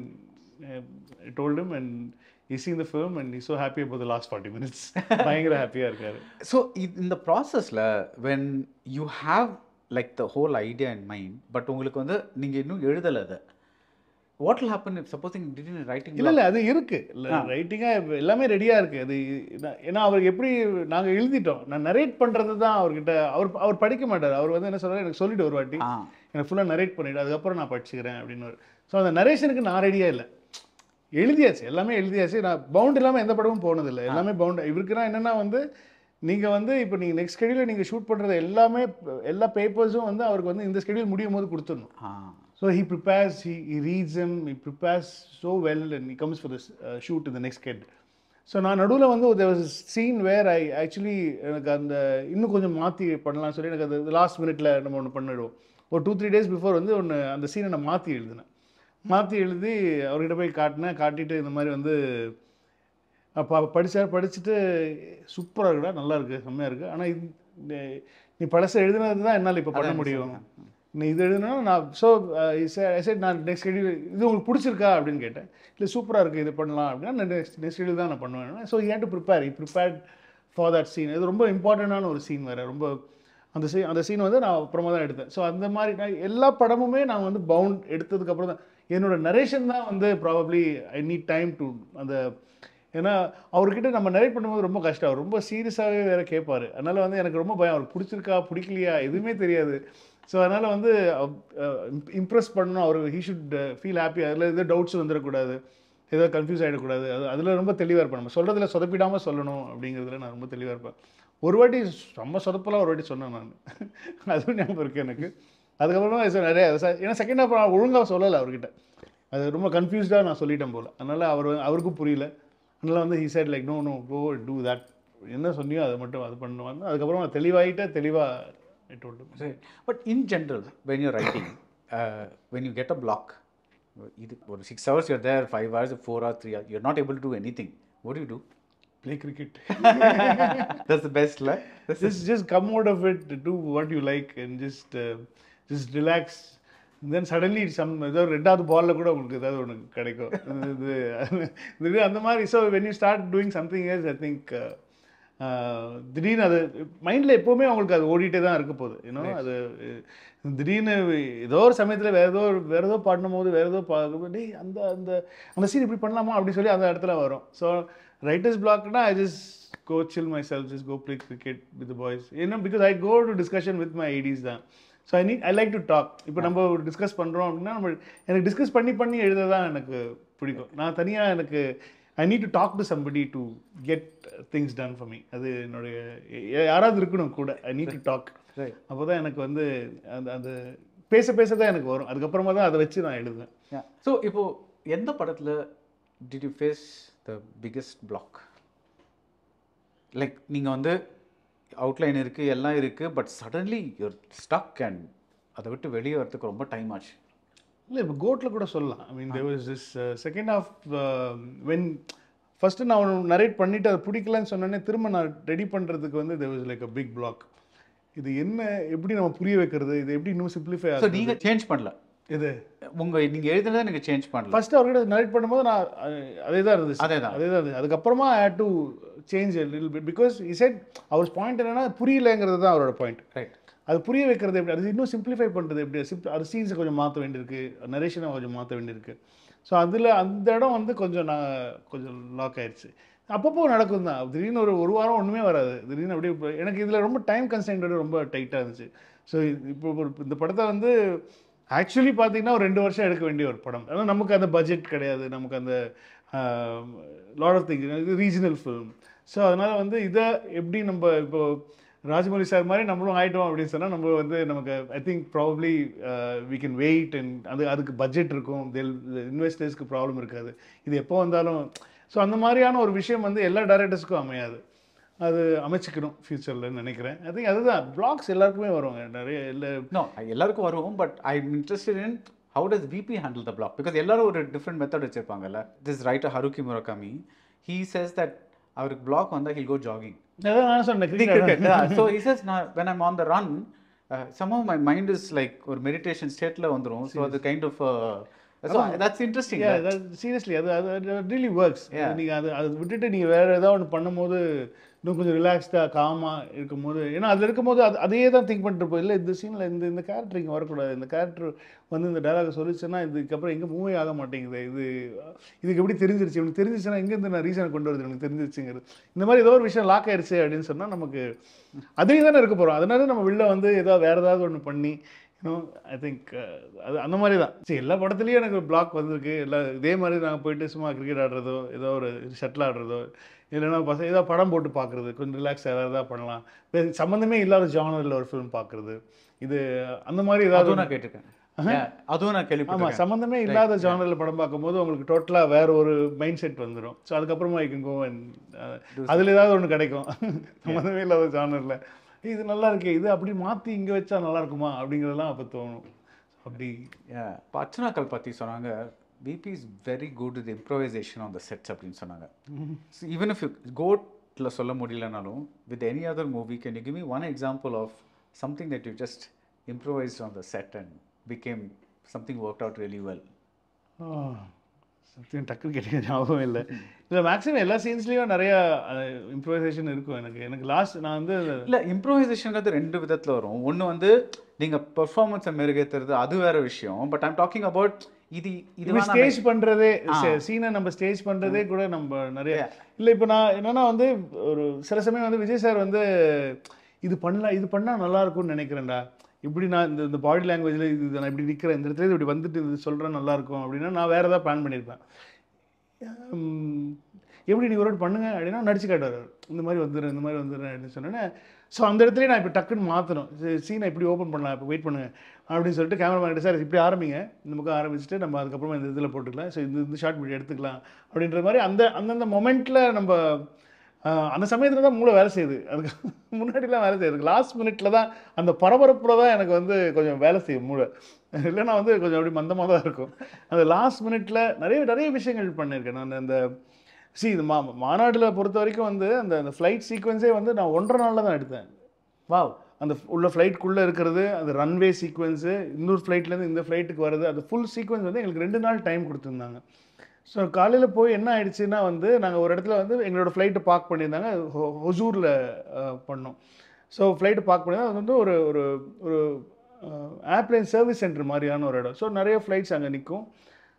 I told him and he's seen the film and he's so happy about the last 40 minutes. பயங்கர ஹாப்பியாக இருக்காரு. So இந்த ப்ராசஸில் when you have like the whole idea in mind, but உங்களுக்கு வந்து நீங்கள் இன்னும் எழுதலை அதை, what will happen if supposing திடீர்னு ரைட்டிங்? இல்லை அது இருக்குது ரைட்டிங்காக எல்லாமே ரெடியாக இருக்குது. அது ஏன்னா அவருக்கு எப்படி நாங்கள் எழுதிட்டோம், நான் நரேட் பண்ணுறது தான் அவர்கிட்ட. அவர் படிக்க மாட்டார். அவர் வந்து என்ன சொல்கிறார், எனக்கு சொல்லிவிட்டு ஒரு வாட்டி எனக்கு ஃபுல்லாக நரேட் பண்ணிவிட்டு அதுக்கப்புறம் நான் படிச்சுக்கிறேன் அப்படின்னு. ஸோ அந்த நரேஷனுக்கு நான் ரெடியாக இல்லை, எழுதியாச்சு, எல்லாமே எழுதியாச்சு. நான் பவுண்ட் இல்லாமல் எந்த படமும் போனதில்லை, எல்லாமே பவுண்ட். இவருக்குன்னா என்னென்னா வந்து நீங்கள் வந்து இப்போ நீங்கள் நெக்ஸ்ட் ஸ்கெடியூலில் நீங்கள் ஷூட் பண்ணுறது எல்லாமே எல்லா பேப்பர்ஸும் வந்து அவருக்கு வந்து இந்த ஸ்கெடியூல் முடியும் போது கொடுத்துடணும். So he prepares, he reads them, he prepares so well and he comes for the shoot in the next kid. So நான் நடுவில் வந்து there was a scene where I actually எனக்கு அந்த இன்னும் கொஞ்சம் மாற்றி பண்ணலாம்னு சொல்லி எனக்கு அது லாஸ்ட் மினிட்ல நம்ம ஒன்று பண்ணிடுவோம். ஒரு 2-3 days பிஃபோர் வந்து ஒன்று அந்த சீனை நான் மாற்றி எழுதி அவர்கிட்ட போய் காட்டிட்டு இந்த மாதிரி வந்து படிச்சுட்டு சூப்பராக இருக்குடா, நல்லா இருக்குது, செம்மையாக இருக்குது, ஆனால் நீ பழசை எழுதுனது தான் என்னால் இப்போ பண்ண முடியும், நீ இது எழுதுனா நான். ஸோ நான் நெக்ஸ்ட் ஷெடியூல் இது உங்களுக்கு பிடிச்சிருக்கா அப்படின்னு கேட்டேன். இல்லை சூப்பராக இருக்குது, இது பண்ணலாம் அப்படின்னா நான் நெக்ஸ்ட் ஷெடியூல் தான் நான் பண்ணுவேன். So he prepared for that scene. இது ரொம்ப இம்பார்ட்டண்டான ஒரு சீன் வேறு, ரொம்ப அந்த சீன் வந்து நான் அப்புறமா தான் எடுத்தேன். ஸோ அந்த மாதிரி நான் எல்லா படமுமே நான் வந்து பவுண்ட் எடுத்ததுக்கப்புறம் தான் என்னோட நரேஷன் தான் வந்து probably I need time to அந்த. ஏன்னா அவர்கிட்ட நம்ம நரேட் பண்ணும்போது ரொம்ப கஷ்டம், அவர் ரொம்ப சீரியஸாகவே வேறு கேட்பார். அதனால் வந்து எனக்கு ரொம்ப பயம், அவருக்கு பிடிச்சிருக்கா பிடிக்கலையா எதுவுமே தெரியாது. ஸோ அதனால் வந்து இம்ப்ரெஸ் பண்ணணும், அவர் ஹீ ஷுட் ஃபீல் ஹாப்பி, அதில் எதுவும் டவுட்ஸ் வந்துடக்கூடாது, ஏதோ கன்ஃபியூஸ் ஆகிடக்கூடாது. அதில் ரொம்ப தெளிவாக இருப்பேன். நம்ம சொல்கிறதுல சொதப்பிடாமல் சொல்லணும் அப்படிங்கிறதுல நான் ரொம்ப தெளிவாக இருப்பேன். ஒரு வாட்டி ரொம்ப சொதப்பெல்லாம் ஒரு வாட்டி சொன்னேன் நான், அதுவும் ஞாபகம் இருக்குது எனக்கு. அதுக்கப்புறமா நிறைய ஏன்னா செகண்ட் ஹாஃப் ஒழுங்காக சொல்லலை அவர்கிட்ட, அது ரொம்ப கன்ஃபியூஸ்டாக நான் சொல்லிட்டேன் போல். அதனால் அவருக்கும் புரியல. அதனால் வந்து he said like no go do that, என்ன சொன்னியோ அதை மட்டும் அது பண்ணுவாங்க. அதுக்கப்புறமா தெளிவாக I told him. Right. But in general, when you're writing, when you get a block, for 6 hours you're there, 5 hours, 4 hours, 3 hours, you're not able to do anything. What do you do? Play cricket. That's the best, right? Just come out of it, do what you like and just relax. And then suddenly ஏதோ ரெண்டாவது பாலில் கூட உங்களுக்கு ஏதாவது ஒன்று கிடைக்கும். இது அந்த மாதிரி. So when you start doing something else, I think திடீர்னு அது மைண்டில் எப்போவுமே அவங்களுக்கு அது ஓடிட்டே தான் இருக்க போகுது. ஏன்னா அது திடீர்னு ஏதோ ஒரு சமயத்தில் வேறு ஏதோ பாடும் போது வேறு ஏதோ டே அந்த அந்த அந்த சீன் இப்படி பண்ணலாமா அப்படின்னு சொல்லி அந்த இடத்துல வரும். ஸோ ரைட்டர்ஸ் பிளாக்னா I just go chill myself, just go play cricket with the boys. ஏன்னா because I go to discussion with my ideas தான். So I like to talk. இப்போ நம்ம டிஸ்கஸ் பண்ணுறோம் அப்படின்னா எனக்கு டிஸ்கஸ் பண்ணி எழுத தான் எனக்கு பிடிக்கும். நான் தனியாக எனக்கு I need to talk to somebody to get things done for me. அது என்னுடைய யாராவது இருக்கணும் கூட. I need to talk. அப்போ தான் எனக்கு வந்து அந்த பேச தான் எனக்கு வரும். அதுக்கப்புறமா தான் அதை வச்சு நான் எழுதுவேன். ஸோ இப்போது எந்த படத்தில் did you face the biggest block? Like நீங்கள் வந்து அவுட்லைன் இருக்குது, எல்லாம் இருக்குது, but suddenly you're stuck and அதை விட்டு வெளியே வரதுக்கு ரொம்ப டைம் ஆச்சு. இல்லை இப்போ கோட்டில் கூட சொல்லலாம். I mean there was this second half when first நான் நரேட் பண்ணிவிட்டு அது பிடிக்கலன்னு சொன்னோன்னே திரும்ப நான் ரெடி பண்ணுறதுக்கு வந்து there was like a big block. இது என்ன, எப்படி நம்ம புரிய வைக்கிறது, இது எப்படி இன்னும் சிம்பிளிஃபை ஆகும். நீங்கள் சேஞ்ச் பண்ணல இது நீங்கள் எழுதுனதை நீங்கள் சேஞ்ச் பண்ணல. ஃபஸ்ட்டு அவர்கிட்ட நரேட் பண்ணும்போது நான் அதே தான் இருந்துச்சு. அதுக்கப்புறமா I had to change a little bit because he said அவர் பாயிண்ட் என்னன்னா புரியலைங்கிறது தான் அவரோட பாயிண்ட். ரைட். அது புரிய வைக்கிறது எப்படி, அது இன்னும் சிம்பிளிஃபை பண்ணுறது எப்படி, அது சீன்ஸை கொஞ்சம் மாற்ற வேண்டியிருக்கு, நரேஷனை கொஞ்சம் மாற்ற வேண்டியிருக்கு. ஸோ அதில் அந்த இடம் வந்து கொஞ்சம் லாக் ஆயிடுச்சு. அப்பப்போ நடக்கும் தான். திடீர்னு ஒரு வாரம் ஒன்றுமே வராது. திடீர்னு அப்படியே எனக்கு இதில் ரொம்ப டைம் கன்ஸ்டன்ட் ரொம்ப டைட்டாக இருந்துச்சு. ஸோ இப்போ இந்த படத்தை வந்து ஆக்சுவலி பார்த்தீங்கன்னா ஒரு 2 வருஷம் எடுக்க வேண்டிய ஒரு படம். ஆனால் நமக்கு அந்த பட்ஜெட் கிடையாது, நமக்கு அந்த lot of things, regional film. So அதனால் வந்து இதை எப்படி நம்ம இப்போ ராஜமௌலி சார் மாதிரி நம்மளும் ஆகிட்டோம் அப்படின்னு சொன்னால் நம்ம வந்து நமக்கு I think probably we can wait and அதுக்கு பட்ஜெட் இருக்கும், இன்வெஸ்டர்ஸ்க்கு ப்ராப்ளம் இருக்காது, இது எப்போ வந்தாலும். ஸோ அந்த மாதிரியான ஒரு விஷயம் வந்து எல்லா டைரக்டர்ஸ்க்கும் அமையாது. அது அமைச்சிக்கணும் ஃபியூச்சரில் நினைக்கிறேன். ஐ திங்க் அதுதான் பிளாக்ஸ் எல்லாருக்குமே வரும், நிறைய எல்லாருக்கும் வரும். But I am interested in how does VP handle the block, because எல்லாரும் ஒரு டிஃப்ரெண்ட் மெத்தட் வச்சுருப்பாங்கல்ல. This writer Haruki Murakami, he says that அவருக்கு பிளாக் வந்தால் he'll go jogging. So he says, when I'm on the run, somehow my mind is like ஒரு meditation ஸ்டேட்டில் வந்துடும். So அது kind of So that's interesting. Seriously அது really works. நீங்கள் அது விட்டுட்டு நீங்கள் வேறு ஏதாவது ஒன்று பண்ணும்போது இன்னும் கொஞ்சம் ரிலாக்ஸ்டாக காமாக இருக்கும்போது, ஏன்னா அதில் இருக்கும்போது அதையே தான் திங்க் பண்ணிட்டு இருப்போம். இல்லை இந்த சீனில் இந்த கேரக்டர் இங்கே வரக்கூடாது, இந்த கேரக்டர் வந்து இந்த டைலாக் சொல்லிச்சுன்னா இதுக்கப்புறம் எங்கே மூவே ஆக மாட்டேங்குது, இதுக்கு எப்படி தெரிஞ்சிருச்சு, இவனுக்கு தெரிஞ்சிச்சுன்னா எங்கேருந்து நான் ரீசனை கொண்டு வருது எனக்கு தெரிஞ்சிருச்சுங்கிறது. இந்த மாதிரி ஏதோ ஒரு விஷயம் லாக் ஆயிடுச்சு அப்படின்னு சொன்னால் நமக்கு அதே தானே இருக்க போகிறோம். அதனால நம்ம வெளில வந்து வேறு ஏதாவது ஒன்று பண்ணி ஐ திங்க் அது அந்த மாதிரி தான். சரி, எல்லா படத்துலேயும் எனக்கு பிளாக் வந்திருக்கு. இதே மாதிரி நாங்கள் போயிட்டு சும்மா கிரிக்கெட் ஆடுறதோ ஏதோ ஒரு ஷட்டில் ஆடுறதோ இல்லைன்னா பசங்க ஏதாவது படம் போட்டு பார்க்குறது, கொஞ்சம் ரிலாக்ஸ் ஏதாவது பண்ணலாம், சம்மந்தமே இல்லாத ஜானரில் ஒரு ஃபிலிம் பார்க்குறது, இது அந்த மாதிரி ஏதாவது நான் கேட்டிருக்கேன். அதுவும் நான் கேள்வி. ஆமாம், சம்மந்தமே இல்லாத ஜானரில் படம் பார்க்கும்போது உங்களுக்கு டோட்டலாக வேறு ஒரு மைண்ட் செட் வந்துடும். ஸோ அதுக்கப்புறமா ஐ கேன் கோ அண்ட் அதில் ஏதாவது ஒன்று கிடைக்கும் சம்மந்தமே இல்லாத ஜானரில். இது நல்லா இருக்கு, இது அப்படி மாற்றி இங்கே வச்சா நல்லா இருக்குமா அப்படிங்கிறதெல்லாம் அப்போ தோணும். அப்படி இப்போ அர்ச்சனாக்கள் பற்றி சொன்னாங்க, VP is very good with improvisation on the sets அப்படின்னு சொன்னாங்க. So even if you go சொல்ல முடியலனாலும் with any other movie, can you give me one example of something that you just improvised on the set and became something worked out really well? சத்தியம் டக்குன்னு கேட்டீங்க, ஞாபகம் இல்லை. இல்லை, maximum எல்லா சீன்ஸ்லேயும் நிறையா இம்ப்ரோவைசேஷன் இருக்கும். எனக்கு லாஸ்ட் நான் வந்து இல்லை, இம்ப்ரோவைசேஷனுங்கிறது ரெண்டு விதத்தில் வரும். ஒன்று வந்து நீங்கள் பெர்ஃபார்மன்ஸை மெருகேற்றுறது, அது வேறு விஷயம். பட் ஐம் டாக்கிங் அபவுட் இது ஸ்டேஜ் பண்ணுறதே, சீனை நம்ம ஸ்டேஜ் பண்ணுறதே கூட நம்ம நிறைய இல்லை. இப்போ நான் என்னென்னா வந்து ஒரு சில சமயம் வந்து விஜய் சார் வந்து இது பண்ணால் நல்லாயிருக்கும்னு நினைக்கிறேன்டா, இப்படி நான் இந்த பாடி லாங்குவேஜில் இது நான் இப்படி நிற்கிறேன், இந்த இடத்துல இப்படி வந்துட்டு இது சொல்கிறேன் நல்லாயிருக்கும் அப்படின்னா நான் வேறு ஏதாவது பிளான் பண்ணியிருப்பேன். எப்படி நீ ஒரு பண்ணுங்க அப்படின்னா நடிச்சு காட்டுவார், இந்த மாதிரி வந்துடுறேன் அப்படின்னு சொன்னேன்னே. ஸோ அந்த இடத்துலேயே நான் இப்போ டக்குன்னு மாற்றணும், சீனை இப்படி ஓப்பன் பண்ணலாம், இப்போ வெயிட் பண்ணுங்க அப்படின்னு சொல்லிட்டு கேமராமேன் சார் இப்படி ஆரம்பிங்க, இந்த பக்கம் ஆரம்பிச்சுட்டு நம்ம அதுக்கப்புறமா இந்த இதில் போட்டுக்கலாம், ஸோ இந்த ஷார்ட் இப்படி எடுத்துக்கலாம் அப்படின்ற மாதிரி அந்தந்த மொமெண்ட்டில் நம்ம அந்த சமயத்தில் தான் மூளை வேலை செய்யுது. அதுக்கு முன்னாடிலாம் வேலை செய்யுது, லாஸ்ட் மினிட்டில் தான் அந்த பரபரப்பில் தான் எனக்கு வந்து கொஞ்சம் வேலை செய்யும் மூளை. இல்லைன்னா வந்து கொஞ்சம் அப்படி மந்தமாக தான் இருக்கும். அந்த லாஸ்ட் மினிட்ல நிறைய விஷயங்கள் பண்ணியிருக்கேன் நான். அந்த இது மாநாட்டில் பொறுத்த வரைக்கும் வந்து அந்த ஃப்ளைட் சீக்வன்ஸே வந்து நான் 1.5 நாளில் தான் எடுத்தேன். அந்த உள்ள ஃப்ளைட்டுக்குள்ளே இருக்கிறது, அந்த ரன்வே சீக்வன்ஸு, இன்னொரு ஃப்ளைட்லேருந்து இந்த ஃப்ளைட்டுக்கு வருது, அது ஃபுல் சீக்வன்ஸ் வந்து எங்களுக்கு 2 நாள் டைம் கொடுத்துருந்தாங்க. ஸோ காலையில் போய் என்ன ஆயிடுச்சுன்னா வந்து நாங்கள் ஒரு இடத்துல வந்து எங்களோட ஃப்ளைட்டை பார்க் பண்ணியிருந்தாங்க, ஹொசூரில் பண்ணோம். ஸோ ஃப்ளைட்டை பார்க் பண்ணியிருந்தால் அது வந்து ஒரு ஒரு ஏர்ப்ளைன் சர்வீஸ் சென்டர் மாதிரியான ஒரு இடம். ஸோ நிறைய ஃப்ளைட்ஸ் அங்கே நிற்கும்.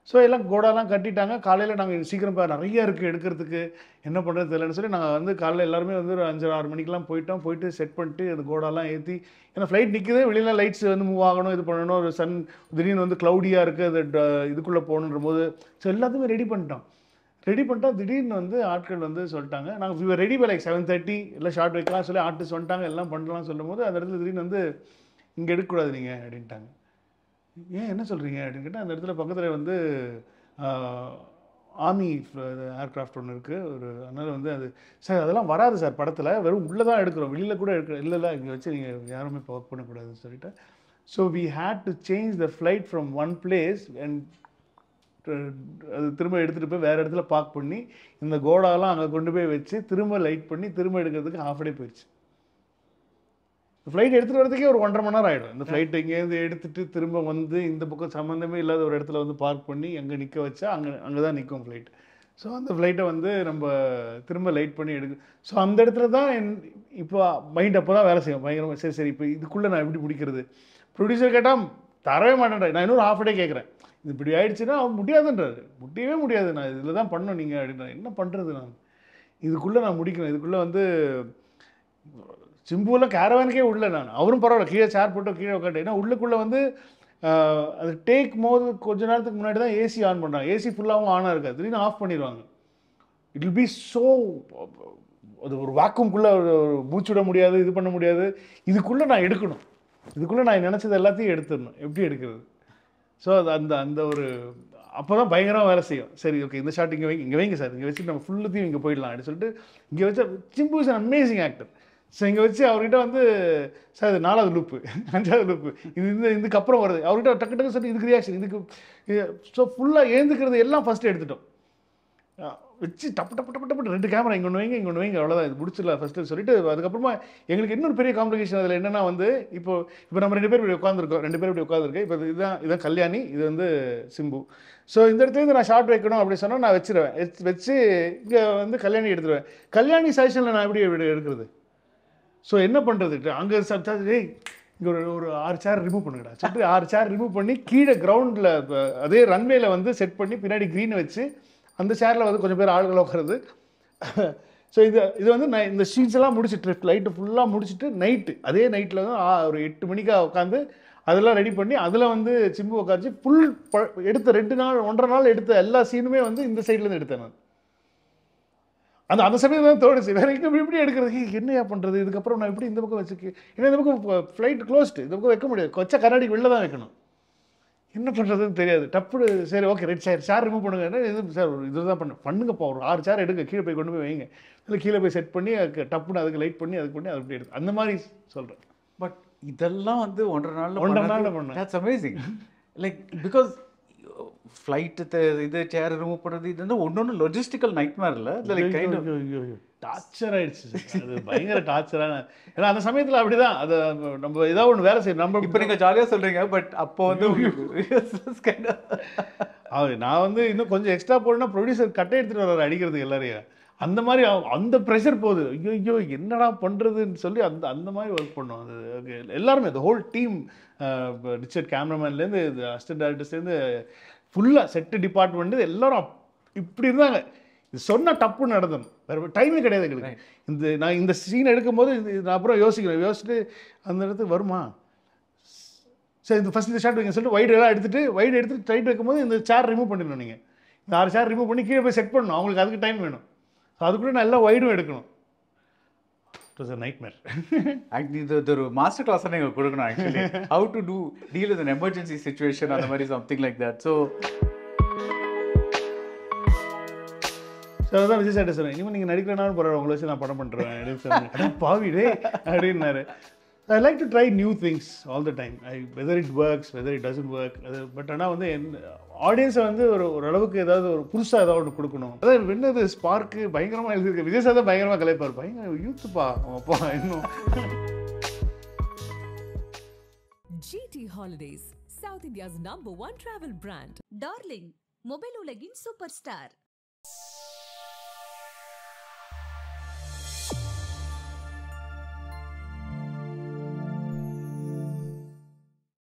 ஸோ எல்லாம் கோடாலாம் கட்டிட்டாங்க. காலையில் நாங்கள் சீக்கிரம் நிறைய இருக்குது எடுக்கிறதுக்கு, என்ன பண்ணுறது தெரியலன்னு சொல்லி நாங்கள் வந்து காலையில் எல்லாருமே வந்து ஒரு 5-6 மணிக்கெலாம் போயிட்டு செட் பண்ணிட்டு அது கோடாலாம் ஏற்றி, ஏன்னா ஃப்ளைட் நிற்குது, வெளியில் லைட்ஸ் வந்து மூவ் ஆகணும், இது பண்ணணும், ஒரு திடீர்னு வந்து க்ளவுடியாக இருக்குது, அது இதுக்குள்ளே போகணுன்ற போது ஸோ எல்லாத்தையுமே ரெடி பண்ணிட்டா திடீர்னு வந்து ஆட்கள் வந்து சொல்லிட்டாங்க, நாங்கள் ரெடி பை லைக் 7:30 எல்லாம் ஷார்ட் வைக்கலாம் சொல்லி ஆர்டிஸ்ட் வந்துட்டாங்க, எல்லாம் பண்ணலாம் சொல்லும் போது அந்த இடத்துல திடீர்னு வந்து இங்கே எடுக்கக்கூடாது நீங்கள் அப்படின்ட்டாங்க. ஏன் என்ன சொல்கிறீங்க அப்படின்னு கேட்டால், அந்த இடத்துல பக்கத்தில் வந்து ஆர்மி ஏர்க்ராஃப்ட் ஒன்று இருக்குது ஒரு, அதனால் வந்து அது சார் அதெல்லாம் வராது சார் படத்தில், வெறும் உள்ளே தான் எடுக்கிறோம், வெளியில் கூட இல்லை இங்கே வச்சு நீங்கள் யாருமே இப்போ ஒர்க் பண்ணக்கூடாதுன்னு சொல்லிட்டு. So we had to change the flight from one place and அது திரும்ப எடுத்துகிட்டு போய் வேறு இடத்துல பார்க் பண்ணி இந்த கோடாலாம் அங்கே கொண்டு போய் வச்சு திரும்ப லைட் பண்ணி திரும்ப எடுக்கிறதுக்கு ஹாஃப் டே போயிடுச்சு. ஃப்ளைட் எடுத்துகிட்டு வரதுக்கே ஒரு 1.5 மணி நேரம் ஆகிடும். இந்த ஃப்ளைட்டை இங்கேருந்து எடுத்துகிட்டு திரும்ப வந்து இந்த பக்கம் சம்மந்தமே இல்லாத ஒரு இடத்துல வந்து பார்க் பண்ணி அங்கே நிற்க வச்சா அங்கே தான் நிற்கும் ஃப்ளைட். ஸோ அந்த ஃப்ளைட்டை வந்து நம்ம திரும்ப லைட் பண்ணி ஸோ அந்த இடத்துல தான் இப்போ மைண்ட் அப்போ தான் வேலை செய்யும் பயங்கரமாக. சரி இப்போ இதுக்குள்ளே நான் எப்படி பிடிக்கிறது, ப்ரொடியூசர் கேட்டால் தரவே மாட்டேன், நான் இன்னொரு ஹாஃப் டே கேட்குறேன், இது இப்படி ஆயிடுச்சுன்னா அவன் முடியாதுன்றாரு, முடியவே முடியாது, நான் இதில் தான் பண்ணணும் நீங்கள் அப்படின்னா என்ன பண்ணுறது, நான் இதுக்குள்ளே நான் முடிக்கணும், இதுக்குள்ளே வந்து சிம்புவில் கேரவானுக்கே உள்ள நான் அவரும் பரவாயில்ல கீழே சேர் போட்டு கீழே உட்காந்து, ஏன்னா உள்ளுக்குள்ளே வந்து அது டேக் போது கொஞ்ச நேரத்துக்கு முன்னாடி தான் ஏசி ஆன் பண்ணுறாங்க, ஏசி ஃபுல்லாகவும் ஆனாக இருக்காது, திடீர்னு ஆஃப் பண்ணிடுவாங்க. இட் வில் பி ஸோ அது ஒரு வாக்கும்குள்ளே மூச்சு விட முடியாது, இது பண்ண முடியாது, இதுக்குள்ளே நான் எடுக்கணும், இதுக்குள்ளே நான் நினச்சது எல்லாத்தையும் எடுத்துடணும், எப்படி எடுக்கிறது. ஸோ அது அந்த ஒரு அப்போ தான் பயங்கரமாக வேலை செய்யும். சரி ஓகே இந்த ஷாட் இங்கே வைங்க சார், இங்கே வச்சுட்டு நம்ம ஃபுல்லுத்தையும் இங்கே போயிடலாம் அப்படின்னு சொல்லிட்டு இங்கே வச்சா Simbu is an amazing actor. So இங்கே வச்சு அவர்கிட்ட வந்து சார் இது 4வது லூப்பு 5வது லூப்பு இதுக்கப்புறம் வருது, அவர்கிட்ட டக்கு சொல்லி இதுக்கு ரியாக்ஷன் இதுக்கு. ஸோ ஃபுல்லாக எழுந்துக்கிறது எல்லாம் ஃபஸ்ட்டு எடுத்துட்டோம். வச்சு டப்பு டப்பு டப்பு டப்பு 2 கேமரா இங்கே ஒன்று வைங்க அவ்வளோதான், இது முடிச்சிடலாம் ஃபஸ்ட்டு சொல்லிட்டு, அதுக்கப்புறமா எங்களுக்கு இன்னொரு பெரிய காம்ப்ளிகேஷன் அதில் என்னென்னா வந்து, இப்போ நம்ம 2 பேர் இப்படி உட்காந்துருக்கோம், 2 பேர் இப்படி உட்காந்துருக்கேன். இப்போ இதுதான் கல்யாணி, இது வந்து சிம்பு. ஸோ இந்த இடத்துல நான் ஷார்ட் வைக்கணும் அப்படி சொன்னால் நான் வச்சிருவேன், வச்சு இங்கே வந்து கல்யாணி எடுத்துருவேன். கல்யாணி சஜஷனில் நான் எப்படி எடுக்கிறது? ஸோ என்ன பண்ணுறது, அங்கே டேய் இங்கே ஒரு 6 சேர் ரிமூவ் பண்ணுங்கடா சொல்லிட்டு 6 சேர் ரிமூவ் பண்ணி கீழே கிரவுண்டில் அதே ரன்வேல வந்து செட் பண்ணி பின்னாடி க்ரீனை வச்சு அந்த சேரில் வந்து கொஞ்சம் பேர் ஆளுகளை உட்காருது. ஸோ இது வந்து நான் இந்த ஷீட்ஸ் எல்லாம் முடிச்சுட்டு லைட்டு ஃபுல்லாக முடிச்சுட்டு அதே நைட்டில் வந்து ஒரு 8 மணிக்காக உட்காந்து அதெல்லாம் ரெடி பண்ணி அதில் வந்து சிம்பு உட்காந்துச்சு ஃபுல் எடுத்த 2 நாள் 1.5 நாள் எடுத்த எல்லா சீனுமே வந்து இந்த சைட்லேருந்து எடுத்தேன் நான். அந்த சமயம் தான் தோணுச்சு, வேற எங்கே எப்படி எடுக்கிறது, என்னையா பண்ணுறது, இதுக்கப்புறம் நான் எப்படி இந்த பக்கம் வச்சுக்கு, ஏன்னா இந்த பக்கம் ஃப்ளைட் க்ளோஸ்டு, இந்த பக்கம் வைக்க முடியாது, கொச்சா கண்ணாடிக்கு வெளில தான் வைக்கணும், என்ன பண்ணுறதுன்னு தெரியாது. டப்பு சரி ஓகே ரைட் சேர் ரிமூவ் பண்ணுங்க, இது சார் இது தான் பண்ணுங்கப்பா, ஒரு 6 சேர் எடுங்க, கீழே போய் கொண்டு போய் வைங்க, இல்லை கீழே போய் செட் பண்ணி டப்புன்னு அதுக்கு லைட் பண்ணி அதுக்கு பண்ணி அது அப்படி எடுத்து அந்த மாதிரி சொல்கிறேன். பட் இதெல்லாம் வந்து 1.5 நாளில் பண்ணேன். That's amazing. Like because flight இது சேர் ரிமூவ் பண்ணுறது இது வந்து ஒன்று லாஜிஸ்டிக்கல் நைட்மேர் இல்லை, லைக் கைண்ட் ஆஃப் டார்ச்சர் ஆயிடுச்சு, அது பயங்கர டார்ச்சரான. ஏன்னா அந்த சமயத்தில் அப்படிதான், அதை நம்ம ஏதாவது ஒன்று வேலை செய்யணும். நம்ம இப்போ நீங்கள் ஜாலியாக சொல்கிறீங்க, பட் அப்போ வந்து நான் வந்து இன்னும் கொஞ்சம் எக்ஸ்ட்ரா போடணும்னா ப்ரொடியூசர் கட்டை எடுத்துகிட்டு வர்றாரு அடிக்கிறதுக்கு எல்லாரையும், அந்த மாதிரி அந்த ப்ரெஷர் போகுது, ஐயோ என்னடா பண்ணுறதுன்னு சொல்லி அந்த மாதிரி ஒர்க் பண்ணோம். அது ஓகே எல்லாருமே அந்த ஹோல் டீம், ரிச்சர்ட் கேமராமேன்லேருந்து அசிஸ்டன்ட் டேரக்டர்ஸ்லேருந்து ஃபுல்லாக செட்டு டிபார்ட்மெண்ட்டு எல்லாரும் இப்படி இருந்தாங்க. இது சொன்னால் டப்பு நடந்தணும், வேறு டைமே கிடையாது எங்களுக்கு. நான் இந்த சீன் எடுக்கும்போது நான் அப்புறம் யோசிச்சுட்டு அந்த இடத்துக்கு வருமா, சரி இந்த ஃபஸ்ட் இந்த ஷாட் வைங்க சொல்லிட்டு வைடு எடுத்துகிட்டு டைட் வைக்கும்போது இந்த சேர் ரிமூவ் பண்ணிடணும். நீங்கள் இந்த 6 சேர் ரிமூவ் பண்ணி கீழே போய் செட் பண்ணணும், அவங்களுக்கு அதுக்கு டைம் வேணும். ஸோ அதுக்குள்ளே நான் எல்லாம் வைடும் எடுக்கணும். It was a nightmare. Actually இது ஒரு மாஸ்டர் கிளாஸாக நீங்கள் கொடுக்கணும். Actually how to deal with an emergency situation, அந்த மாதிரி சம்திங் லைக் தட். ஸோ அதான் விஜய் சார்ட்ட சொன்னேன், இனிமேல் நீங்கள் நடிக்கிறனாலும் பரவாயில்ல, உங்களை வச்சு நான் படம் பண்ணுறேன் பாவிடே அப்படின்னாரு. I like to try new things all the time. Whether it works, whether it doesn't work. But ஆனால் வந்து ஆடியன்ஸை வந்து ஓரளவுக்கு ஏதாவது ஒரு புதுசாக ஏதாவது ஒன்று கொடுக்கணும். அதாவது என்னது ஸ்பார்க்கு பயங்கரமாக எழுதியிருக்கு, விஜய் சார் தான் பயங்கரமாக கலைப்பார், பயங்கர யூத்துப்பா அப்பா இன்னும். GT Holidays, South India's #1 travel brand. Darling, mobile உலகின் சூப்பர் ஸ்டார்.